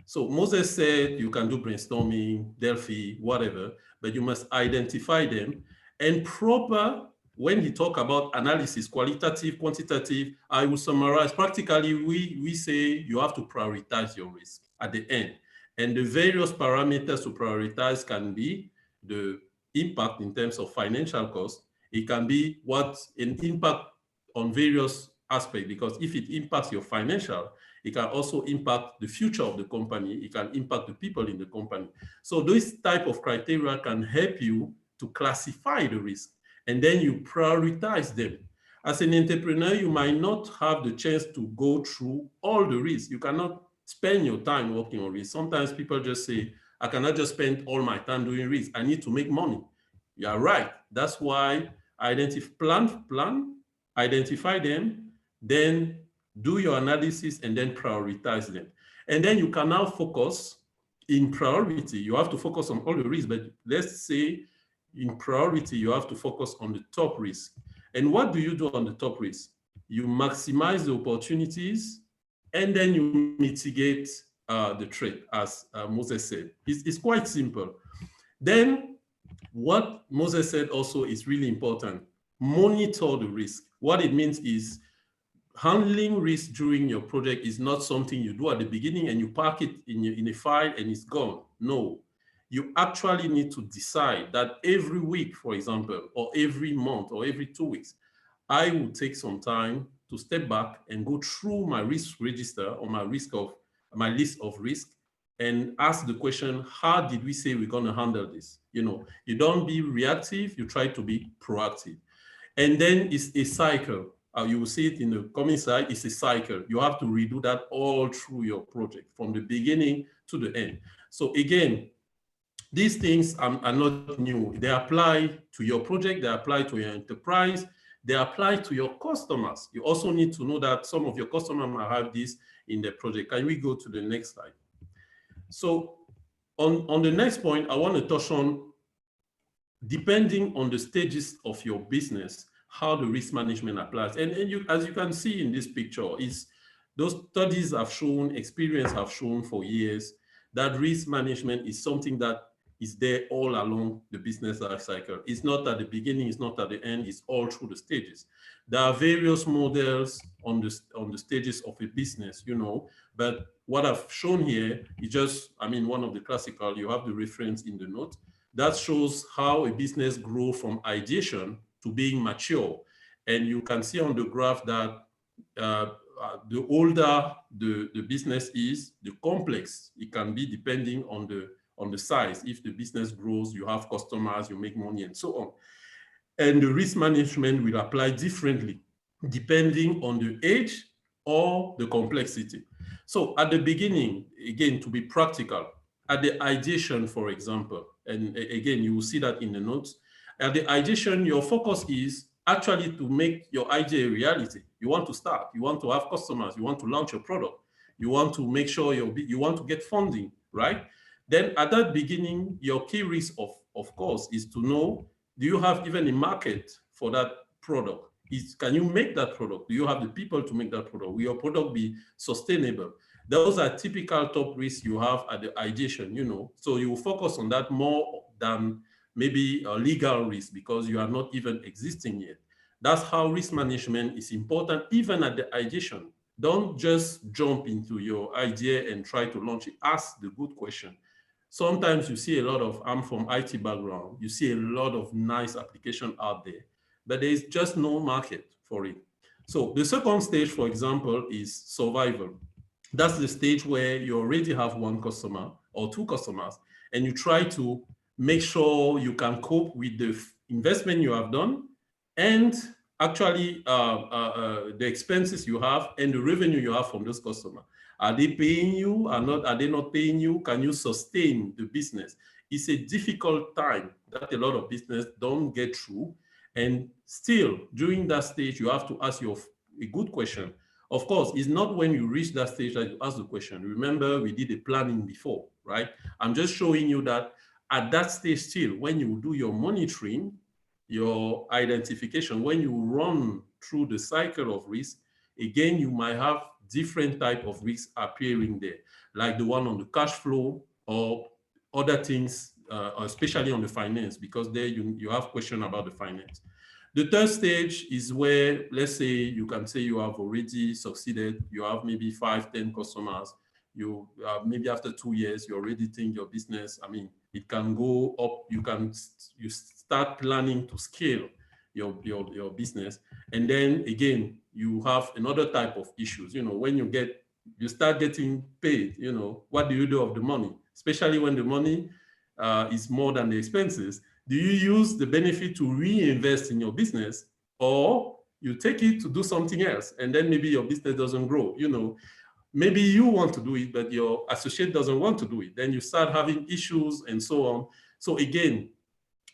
So Moses said you can do brainstorming, Delphi, whatever, but you must identify them. And proper, when he talk about analysis, qualitative, quantitative, I will summarize. Practically, we say you have to prioritize your risk at the end. And the various parameters to prioritize can be the impact in terms of financial cost. It can be what an impact on various aspects, because if it impacts your financial, it can also impact the future of the company. It can impact the people in the company. So those type of criteria can help you to classify the risk, and then you prioritize them. As an entrepreneur, you might not have the chance to go through all the risks. You cannot spend your time working on risk. Sometimes people just say, I cannot just spend all my time doing risk. I need to make money. You are right. That's why plan, identify them, then do your analysis, and then prioritize them. And then you can now focus in priority. You have to focus on all the risks, but let's say in priority, you have to focus on the top risk. And what do you do on the top risk? You maximize the opportunities, and then you mitigate the threat, as Moses said. It's quite simple. Then what Moses said also is really important. Monitor the risk. What it means is handling risk during your project is not something you do at the beginning and you park it in a file and it's gone. No, you actually need to decide that every week, for example, or every month or every 2 weeks, I will take some time to step back and go through my risk register or my list of risk and ask the question, how did we say we're going to handle this? You don't be reactive, you try to be proactive. And then it's a cycle. You will see it in the coming slide. It's a cycle. You have to redo that all through your project from the beginning to the end. So again, these things are not new. They apply to your project. They apply to your enterprise. They apply to your customers. You also need to know that some of your customers might have this in their project. Can we go to the next slide? So on the next point, I want to touch on, depending on the stages of your business, how the risk management applies. And as you can see in this picture, those studies have shown, experience have shown for years that risk management is something that is there all along the business life cycle. It's not at the beginning, it's not at the end, it's all through the stages. There are various models on the stages of a business, but what I've shown here is just, one of the classical, you have the reference in the note, that shows how a business grows from ideation to being mature. And you can see on the graph that the older the business is, the complex it can be depending on the size. If the business grows, you have customers, you make money, and so on. And the risk management will apply differently depending on the age or the complexity. So at the beginning, again, to be practical, at the ideation, for example, and again, you will see that in the notes, at the ideation, your focus is actually to make your idea a reality. You want to start, you want to have customers, you want to launch your product, you want to make sure you want to get funding, right? Then at that beginning, your key risk, of course, is to know, do you have even a market for that product? Can you make that product? Do you have the people to make that product? Will your product be sustainable? Those are typical top risks you have at the ideation, So you will focus on that more than maybe a legal risk because you are not even existing yet. That's how risk management is important, even at the ideation. Don't just jump into your idea and try to launch it. Ask the good question. Sometimes you see a lot of, I'm from IT background, you see a lot of nice application out there, but there is just no market for it. So the second stage, for example, is survival. That's the stage where you already have one customer or two customers, and you try to make sure you can cope with the investment you have done and actually the expenses you have and the revenue you have from those customers. Are they paying you? Are they not paying you? Can you sustain the business? It's a difficult time that a lot of business don't get through. And still, during that stage, you have to ask a good question. Of course, it's not when you reach that stage that you ask the question. Remember, we did the planning before, right? I'm just showing you that at that stage still, when you do your monitoring, your identification, when you run through the cycle of risk, again, you might have different type of risks appearing there, like the one on the cash flow or other things, especially on the finance, because there you have question about the finance. The third stage is where, let's say, you can say you have already succeeded. You have maybe 5, 10 customers. You maybe after 2 years, you already think your business, I mean, it can go up. You start planning to scale your business. And then again, you have another type of issues. You know, when you start getting paid, you know, what do you do of the money? Especially when the money is more than the expenses. Do you use the benefit to reinvest in your business, or you take it to do something else, and then maybe your business doesn't grow? You know, maybe you want to do it, but your associate doesn't want to do it. Then you start having issues and so on. So again,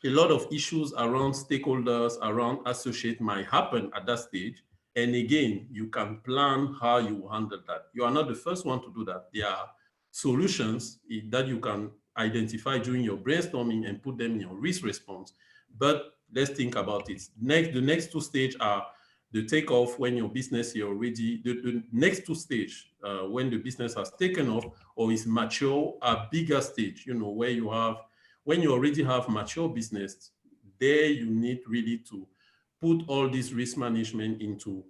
a lot of issues around stakeholders, around associate might happen at that stage. And again, you can plan how you handle that. You are not the first one to do that. There are solutions that you can identify during your brainstorming and put them in your risk response. But let's think about it. The next 2 stages are the takeoff when your business is already, the next 2 stages, when the business has taken off or is mature, a bigger stage, you know, where you have, when you already have mature business, there you need really to put all this risk management into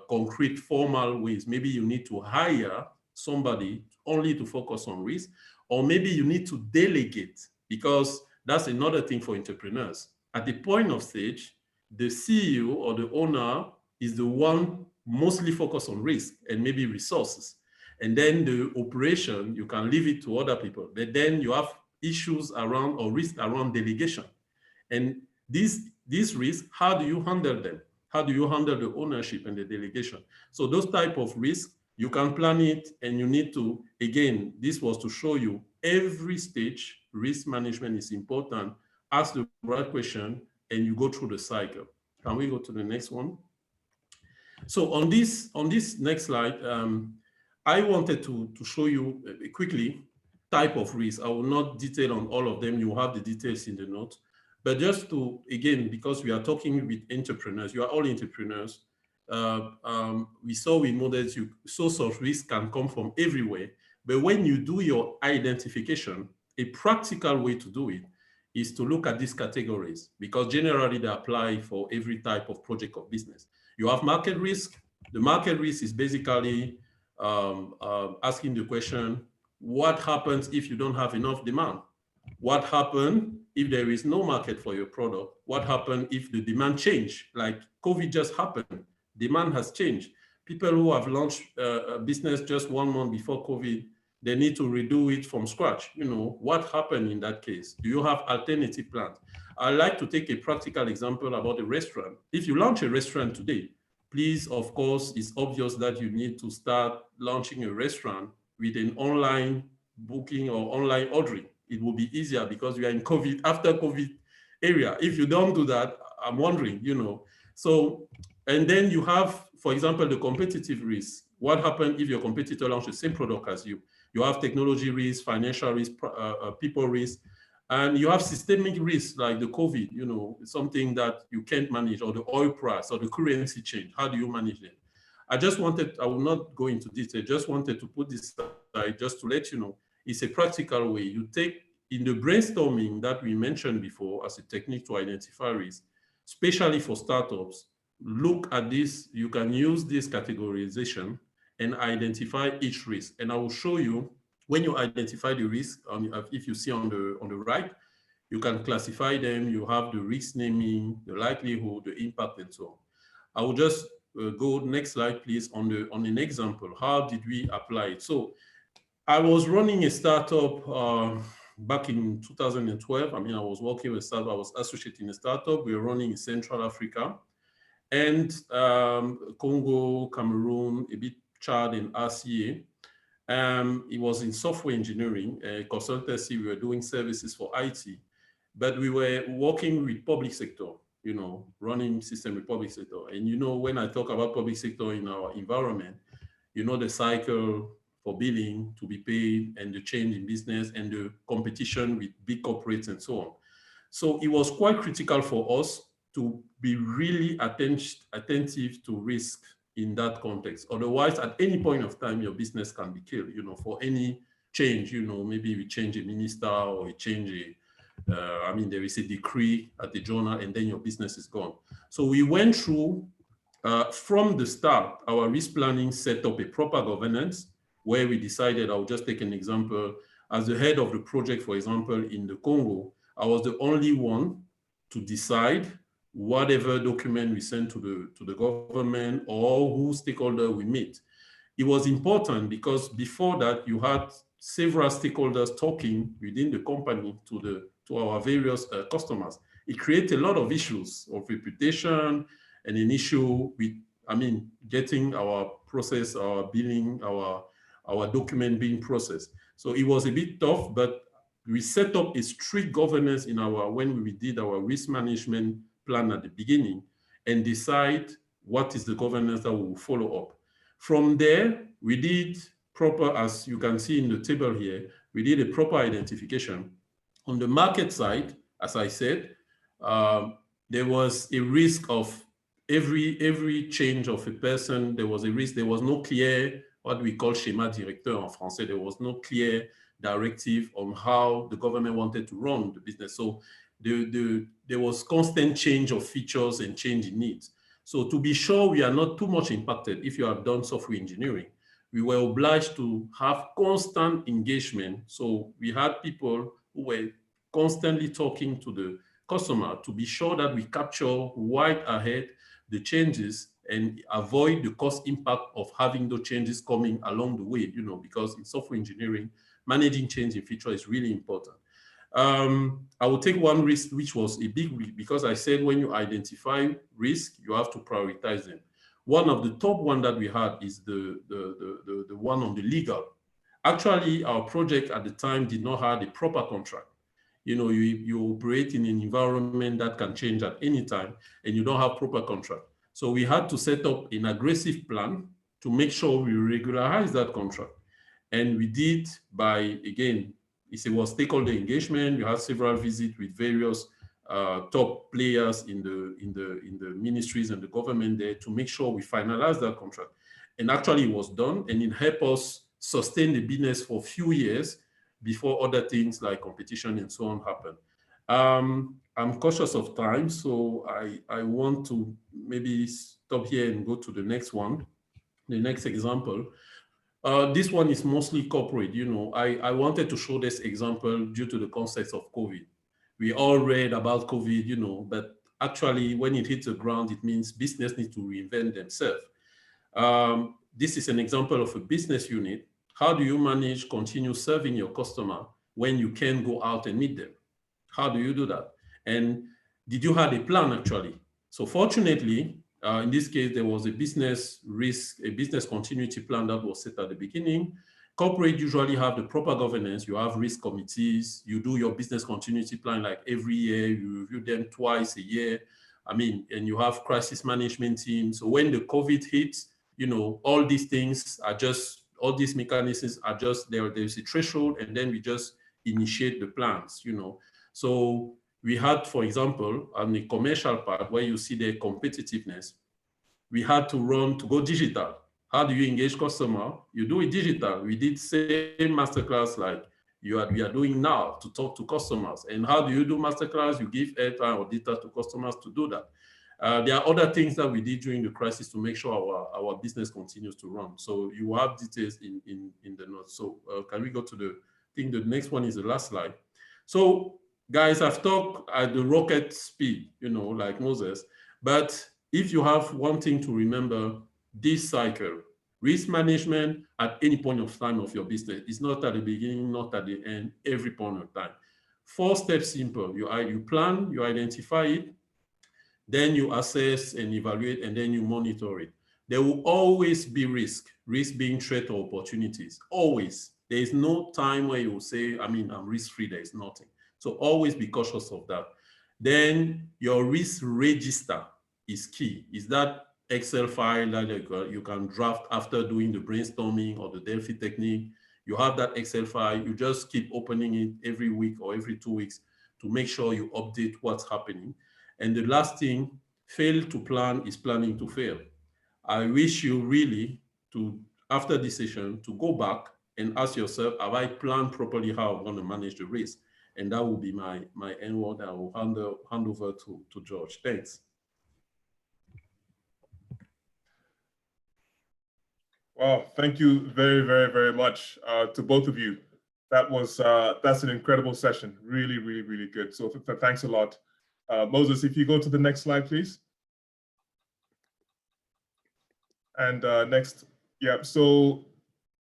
concrete formal ways. Maybe you need to hire somebody only to focus on risk, or maybe you need to delegate, because that's another thing for entrepreneurs. At the point of stage, the CEO or the owner is the one mostly focused on risk and maybe resources. And then the operation, you can leave it to other people. But then you have issues around or risk around delegation. And these risks, how do you handle them? How do you handle the ownership and the delegation? So those type of risks, you can plan it, and you need to, again, this was to show you every stage, risk management is important. Ask the right question, and you go through the cycle. Can we go to the next one? So on this next slide, I wanted to show you quickly type of risk. I will not detail on all of them. You have the details in the note. But just to, again, because we are talking with entrepreneurs, you are all entrepreneurs. We saw with models, source of risk can come from everywhere. But when you do your identification, a practical way to do it is to look at these categories, because generally they apply for every type of project or business. You have market risk. The market risk is basically asking the question, what happens if you don't have enough demand? What happens if there is no market for your product? What happens if the demand change? Like COVID just happened, demand has changed. People who have launched a business just 1 month before COVID, they need to redo it from scratch. You know, what happened in that case? Do you have alternative plans? I like to take a practical example about a restaurant. If you launch a restaurant today, please, of course, it's obvious that you need to start launching a restaurant with an online booking or online ordering. It will be easier because we are in COVID, after COVID area. If you don't do that, I'm wondering, you know. So, and then you have, for example, the competitive risk. What happens if your competitor launches the same product as you? You have technology risk, financial risk, people risk, and you have systemic risk like the COVID, you know, something that you can't manage, or the oil price or the currency change. How do you manage it? I will not go into detail, just wanted to put this aside just to let you know, it's a practical way. You take in the brainstorming that we mentioned before as a technique to identify risk, especially for startups, look at this. You can use this categorization and identify each risk. And I will show you when you identify the risk, if you see on the right, you can classify them. You have the risk naming, the likelihood, the impact, and so on. I will just go next slide, please, on an example. How did we apply it? So I was running a startup back in 2012. I mean, I was working with a startup. I was associated in a startup. We were running in Central Africa and Congo, Cameroon, a bit Chad, and RCA. It was in software engineering, a consultancy. We were doing services for IT, but we were working with public sector. running system with public sector. And when I talk about public sector in our environment, the cycle for billing to be paid and the change in business and the competition with big corporates and so on. So it was quite critical for us to be really attentive to risk in that context. Otherwise, at any point of time, your business can be killed, for any change, maybe we change a minister or we change there is a decree at the journal and then your business is gone. So we went through, from the start, our risk planning set up a proper governance where we decided, I'll just take an example, as the head of the project, for example, in the Congo, I was the only one to decide whatever document we send to the government or who stakeholder we meet. It was important because before that, you had several stakeholders talking within the company to our various customers. It created a lot of issues of reputation and an issue with, getting our process, our billing, our document being processed. So it was a bit tough, but we set up a strict governance when we did our risk management plan at the beginning and decide what is the governance that we will follow up. From there, we did proper, as you can see in the table here, we did a proper identification. On the market side, as I said, there was a risk of every change of a person, there was a risk, there was no clear, what we call schéma directeur en français, there was no clear directive on how the government wanted to run the business. So there was constant change of features and change in needs. So to be sure we are not too much impacted if you have done software engineering, we were obliged to have constant engagement. So we had people who were constantly talking to the customer to be sure that we capture right ahead the changes and avoid the cost impact of having those changes coming along the way, because in software engineering, managing change in feature is really important. I will take one risk, which was a big risk, because I said when you identify risk, you have to prioritize them. One of the top one that we had is the one on the legal. Actually, our project at the time did not have a proper contract. You operate in an environment that can change at any time, and you don't have proper contract. So we had to set up an aggressive plan to make sure we regularize that contract. And we did by, again, it was stakeholder engagement. We had several visits with various top players in the ministries and the government there to make sure we finalize that contract. And actually it was done, and it helped us sustain the business for a few years before other things like competition and so on happened. I'm cautious of time, so I want to maybe stop here and go to the next one, the next example. This one is mostly corporate. I wanted to show this example due to the context of COVID. We all read about COVID, but actually when it hits the ground, it means business needs to reinvent themselves. This is an example of a business unit. How do you manage continue serving your customer when you can't go out and meet them? How do you do that? And did you have a plan actually? So fortunately, in this case, there was a business risk, a business continuity plan that was set at the beginning. Corporate usually have the proper governance. You have risk committees. You do your business continuity plan like every year. You review them twice a year. And you have crisis management teams. So when the COVID hits, all these things are just, all these mechanisms are just there. There's a threshold, and then we just initiate the plans, So we had, for example, on the commercial part where you see the competitiveness, we had to go digital. How do you engage customer? You do it digital. We did same masterclass like we are doing now to talk to customers. And how do you do masterclass? You give airtime or data to customers to do that. There are other things that we did during the crisis to make sure our business continues to run. So you have details in the notes. So can we go to the thing? The next one is the last slide. So guys, I've talked at the rocket speed, like Moses, but if you have one thing to remember, this cycle, risk management at any point of time of your business, it's not at the beginning, not at the end, every point of time. 4 steps simple. You plan, you identify it, then you assess and evaluate, and then you monitor it. There will always be risk being threat or opportunities, always. There is no time where you will say, I'm risk-free, there is nothing. So always be cautious of that. Then your risk register is key. Is that Excel file that you can draft after doing the brainstorming or the Delphi technique. You have that Excel file, you just keep opening it every week or every 2 weeks to make sure you update what's happening. And the last thing, fail to plan is planning to fail. I wish you really to, after this session, to go back and ask yourself, have I planned properly how I'm going to manage the risk? And that will be my end word. I will hand over to George. Thanks. Well, thank you very, very, very much to both of you. That's an incredible session. Really, really, really good. So thanks a lot. Moses, if you go to the next slide, please. And next, yeah, so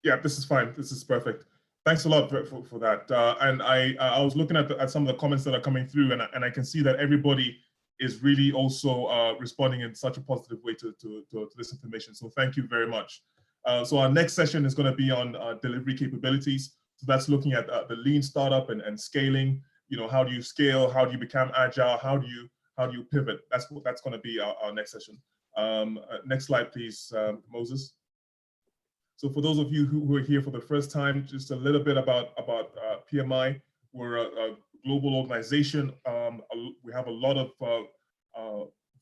yeah, this is fine. This is perfect. Thanks a lot for that. And I was looking at some of the comments that are coming through, and I can see that everybody is really also responding in such a positive way to this information. So thank you very much. So our next session is going to be on delivery capabilities. So that's looking at the lean startup and scaling. You know, how do you scale? How do you become agile? How do you pivot? That's going to be our next session. Next slide, please, Moses. So for those of you who are here for the first time, just a little bit about PMI. We're a global organization. We have a lot of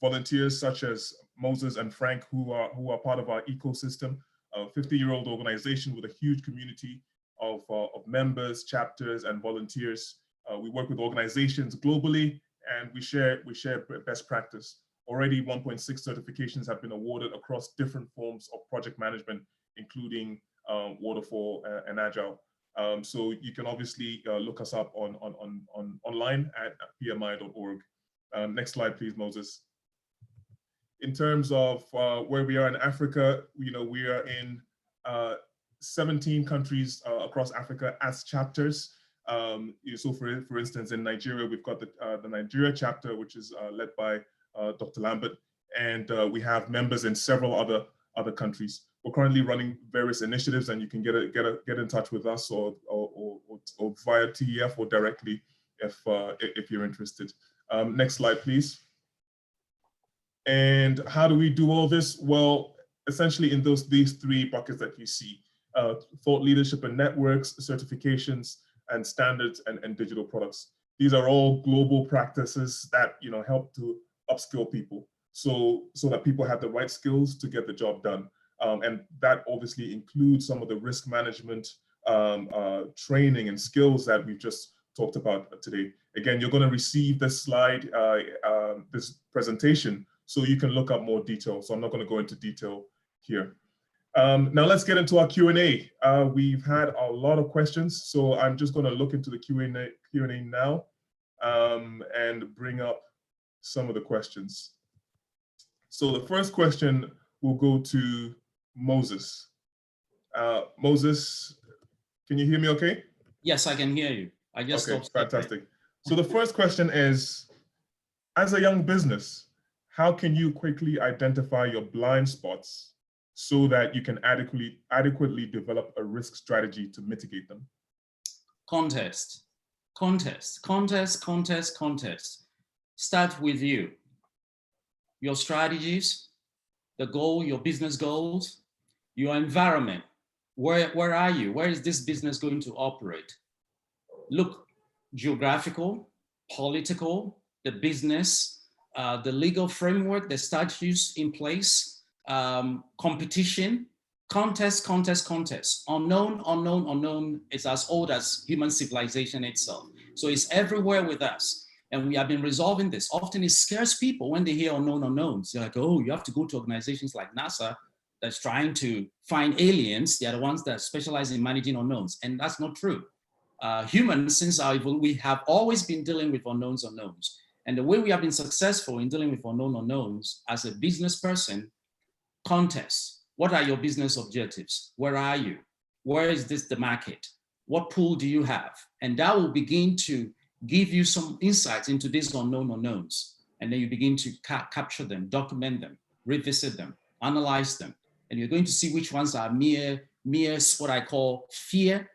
volunteers such as Moses and Frank who are part of our ecosystem. A 50-year-old organization with a huge community of members, chapters, and volunteers. We work with organizations globally, and we share best practice. Already 1.6 certifications have been awarded across different forms of project management, including waterfall and agile. So you can obviously look us up online at pmi.org. Next slide, please, Moses. In terms of where we are in Africa, you know, we are in 17 countries across Africa as chapters. So for instance, in Nigeria, we've got the Nigeria chapter, which is led by Dr. Lambert, and we have members in several other countries. We're currently running various initiatives, and you can get in touch with us or via TEF or directly if you're interested. Next slide, please. And how do we do all this? Well, essentially in these three buckets that you see: thought leadership and networks, certifications, and standards and digital products. These are all global practices that help to upskill people, so that people have the right skills to get the job done. And that obviously includes some of the risk management training and skills that we've just talked about today. Again, you're going to receive this slide, this presentation, so you can look up more detail. So I'm not going to go into detail here. Now let's get into our Q&A. We've had a lot of questions, so I'm just going to look into the Q&A now and bring up some of the questions. So the first question will go to Moses. Moses, can you hear me okay? Yes, I can hear you. I just okay, fantastic. So the first question is, as a young business, how can you quickly identify your blind spots so that you can adequately develop a risk strategy to mitigate them? Contest. Start with you. Your strategies, the goal, your business goals, your environment. Where are you? Where is this business going to operate? Look, geographical, political, the business, the legal framework, the statutes in place, competition, contest. Unknown is as old as human civilization itself. So it's everywhere with us. And we have been resolving this. Often it scares people when they hear unknown unknowns. They're like, oh, you have to go to organizations like NASA that's trying to find aliens. They're the ones that specialize in managing unknowns. And that's not true. Humans, since our evolution, we have always been dealing with unknowns. And the way we have been successful in dealing with unknowns as a business person, contest. What are your business objectives? Where are you? Where is the market? What pool do you have? And that will begin to give you some insights into these unknowns. And then you begin to capture them, document them, revisit them, analyze them. And you're going to see which ones are mere what I call fear.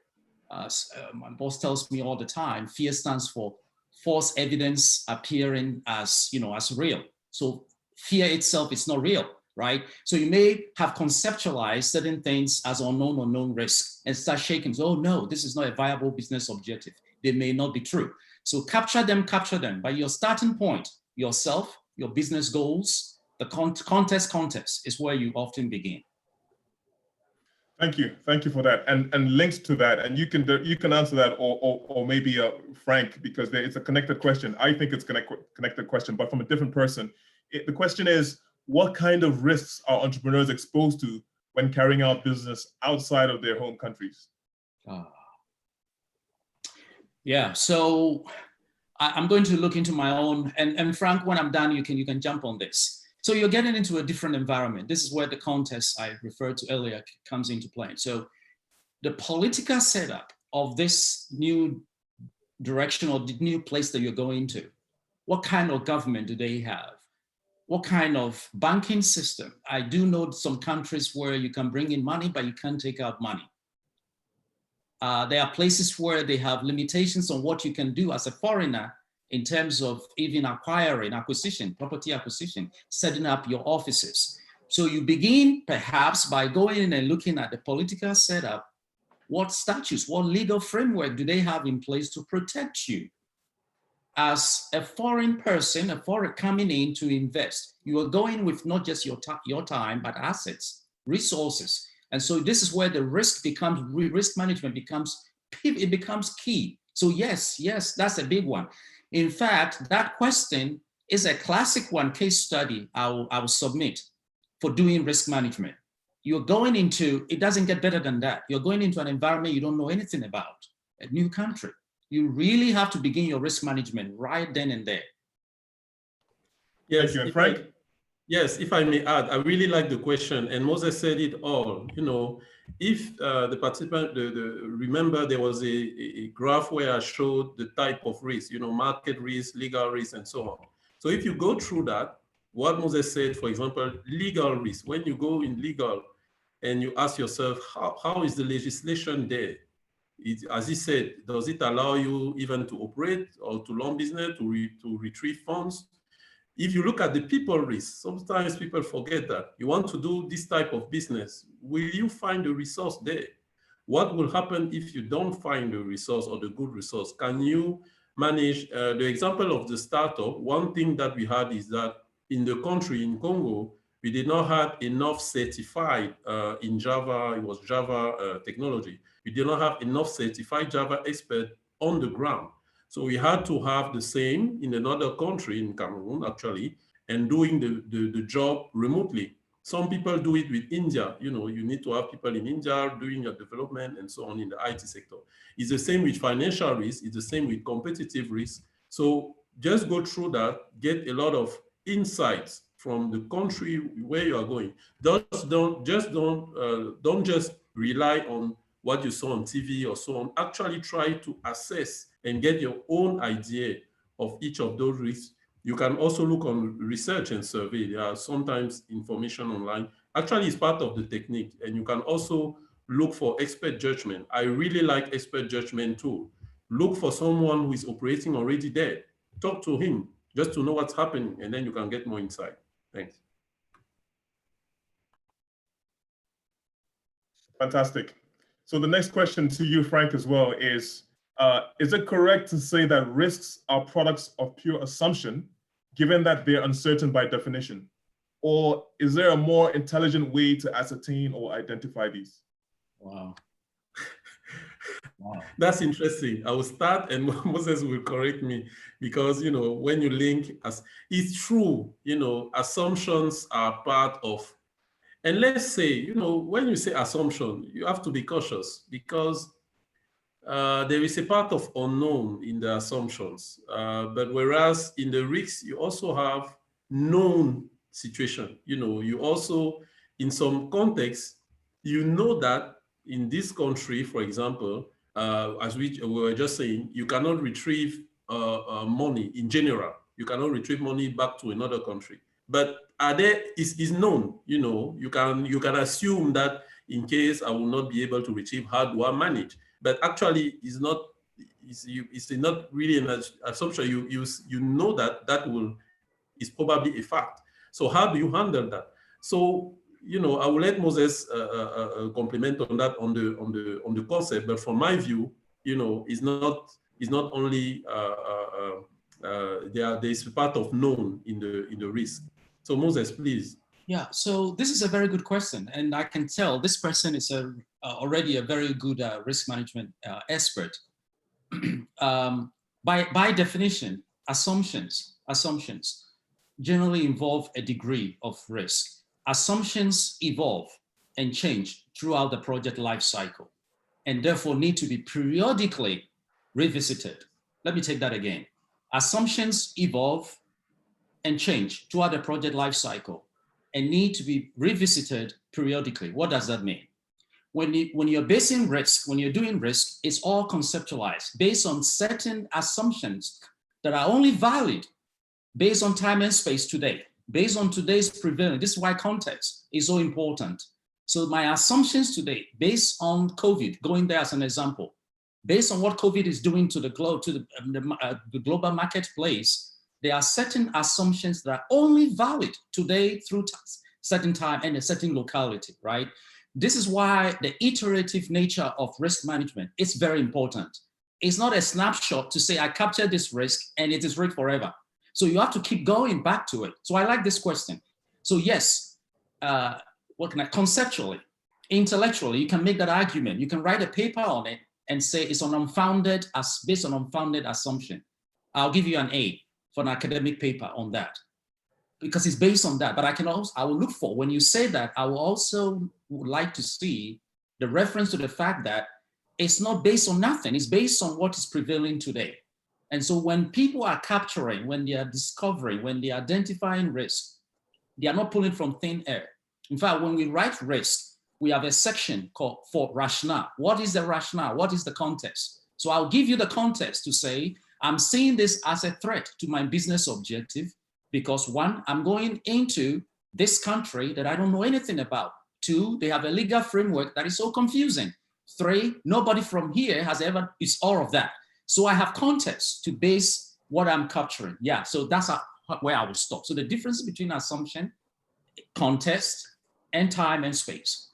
My boss tells me all the time, fear stands for false evidence appearing as, as real. So fear itself is not real, right? So you may have conceptualized certain things as unknown or known risk and start shaking. So, oh no, this is not a viable business objective. They may not be true. So capture them. But your starting point, yourself, your business goals, the context is where you often begin. Thank you for that. And linked to that, and you can answer that, or maybe Frank, because it's a connected question. I think it's connected question, but from a different person. The question is, what kind of risks are entrepreneurs exposed to when carrying out business outside of their home countries? Yeah, so I'm going to look into my own, and Frank, when I'm done, you can jump on this. So you're getting into a different environment. This is where the context I referred to earlier comes into play. So the political setup of this new direction or the new place that you're going to, what kind of government do they have? What kind of banking system? I do know some countries where you can bring in money, but you can't take out money. There are places where they have limitations on what you can do as a foreigner in terms of even property acquisition, setting up your offices. So you begin perhaps by going in and looking at the political setup. What statutes, what legal framework do they have in place to protect you? As a foreign person, a foreign coming in to invest, you are going with not just your time, but assets, resources. And so this is where the risk management becomes key. So yes, that's a big one. In fact, that question is a classic one, case study I will submit for doing risk management. You're going into, it doesn't get better than that. You're going into an environment you don't know anything about, a new country. You really have to begin your risk management right then and there. Yes, thank you. Frank? Yes, if I may add, I really like the question, and Moses said it all. If the participant, remember there was a graph where I showed the type of risk, market risk, legal risk, and so on. So if you go through that, what Moses said, for example, legal risk, when you go in legal and you ask yourself, how is the legislation there? As he said, does it allow you even to operate or to run business, to retrieve funds? If you look at the people risk, sometimes people forget that. You want to do this type of business. Will you find the resource there? What will happen if you don't find the resource or the good resource? Can you manage the example of the startup? One thing that we had is that in the country, in Congo, we did not have enough certified in Java, it was Java technology. We did not have enough certified Java expert on the ground. So we had to have the same in another country, in Cameroon, actually, and doing the job remotely. Some people do it with India. You need to have people in India doing your development and so on in the IT sector. It's the same with financial risk. It's the same with competitive risk. So just go through that, get a lot of insights from the country where you are going. Don't just rely on what you saw on TV or so on. Actually try to assess and get your own idea of each of those risks. You can also look on research and survey. There are sometimes information online. Actually, it's part of the technique. And you can also look for expert judgment. I really like expert judgment too. Look for someone who is operating already there. Talk to him just to know what's happening, and then you can get more insight. Thanks. Fantastic. So the next question to you, Frank, as well is it correct to say that risks are products of pure assumption, given that they're uncertain by definition? Or is there a more intelligent way to ascertain or identify these? Wow. That's interesting. I will start and Moses will correct me because, when you link, it's true, assumptions are part of, and let's say, when you say assumption, you have to be cautious because there is a part of unknown in the assumptions. But whereas in the risks, you also have known situation. You also, in some contexts, that in this country, for example, as we were just saying, you cannot retrieve money in general. You cannot retrieve money back to another country. But is known, you can assume that in case I will not be able to retrieve, how do I manage? But actually, it's not it's not really an assumption. You know that is probably a fact. So how do you handle that? So, you know, I will let Moses compliment on that on the concept, but from my view, you know, it's not only there is part of known in the risk. So Moses, please. Yeah, so this is a very good question, and I can tell this person is already a very good risk management expert. By definition, assumptions generally involve a degree of risk. Assumptions evolve and change throughout the project life cycle, and therefore need to be periodically revisited. Let me take that again. Assumptions evolve and change throughout the project life cycle and need to be revisited periodically. What does that mean? When you're basing risk, when you're doing risk, it's all conceptualized based on certain assumptions that are only valid based on time and space today, based on today's prevailing. This is why context is so important. So my assumptions today, based on COVID, going there as an example, based on what COVID is doing to the globe, to the global marketplace, there are certain assumptions that are only valid today through certain time and a certain locality, right? This is why the iterative nature of risk management is very important. It's not a snapshot to say, I captured this risk and it is risk forever. So you have to keep going back to it. So I like this question. So yes, conceptually, intellectually, you can make that argument. You can write a paper on it and say it's based on unfounded assumption. I'll give you an A for an academic paper on that, because it's based on that. But I will look for, when you say that, I will also would like to see the reference to the fact that it's not based on nothing, it's based on what is prevailing today. And so when people are capturing, when they are discovering, when they are identifying risk, they are not pulling from thin air. In fact, when we write risk, we have a section called for rationale. What is the rationale? What is the context? So I'll give you the context to say, I'm seeing this as a threat to my business objective because 1, I'm going into this country that I don't know anything about. 2, they have a legal framework that is so confusing. 3, nobody from here is all of that. So I have context to base what I'm capturing. Yeah, so that's where I will stop. So the difference between assumption, context, and time and space.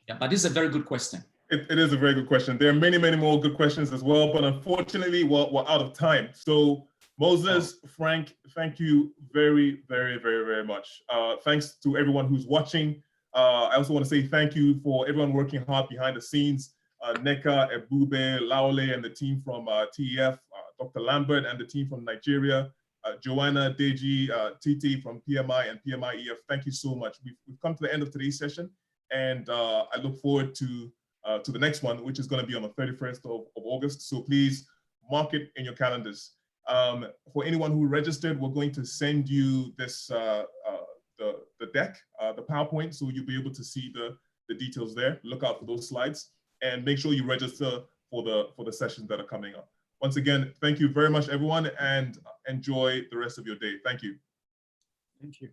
Yeah, but this is a very good question. It is a very good question. There are many, many more good questions as well, but unfortunately, we're out of time. So Moses, Frank, thank you very, very, very, very much. Thanks to everyone who's watching. I also want to say thank you for everyone working hard behind the scenes. Neka, Ebube, Laole, and the team from TEF, Dr. Lambert and the team from Nigeria, Joanna, Deji, Titi from PMI and PMI EF. Thank you so much. We've come to the end of today's session, and I look forward to the next one, which is going to be on the 31st of August. So please mark it in your calendars. For anyone who registered, we're going to send you this the deck, the PowerPoint, so you'll be able to see the details there. Look out for those slides. And make sure you register for the sessions that are coming up. Once again, thank you very much, everyone, and enjoy the rest of your day. Thank you. Thank you.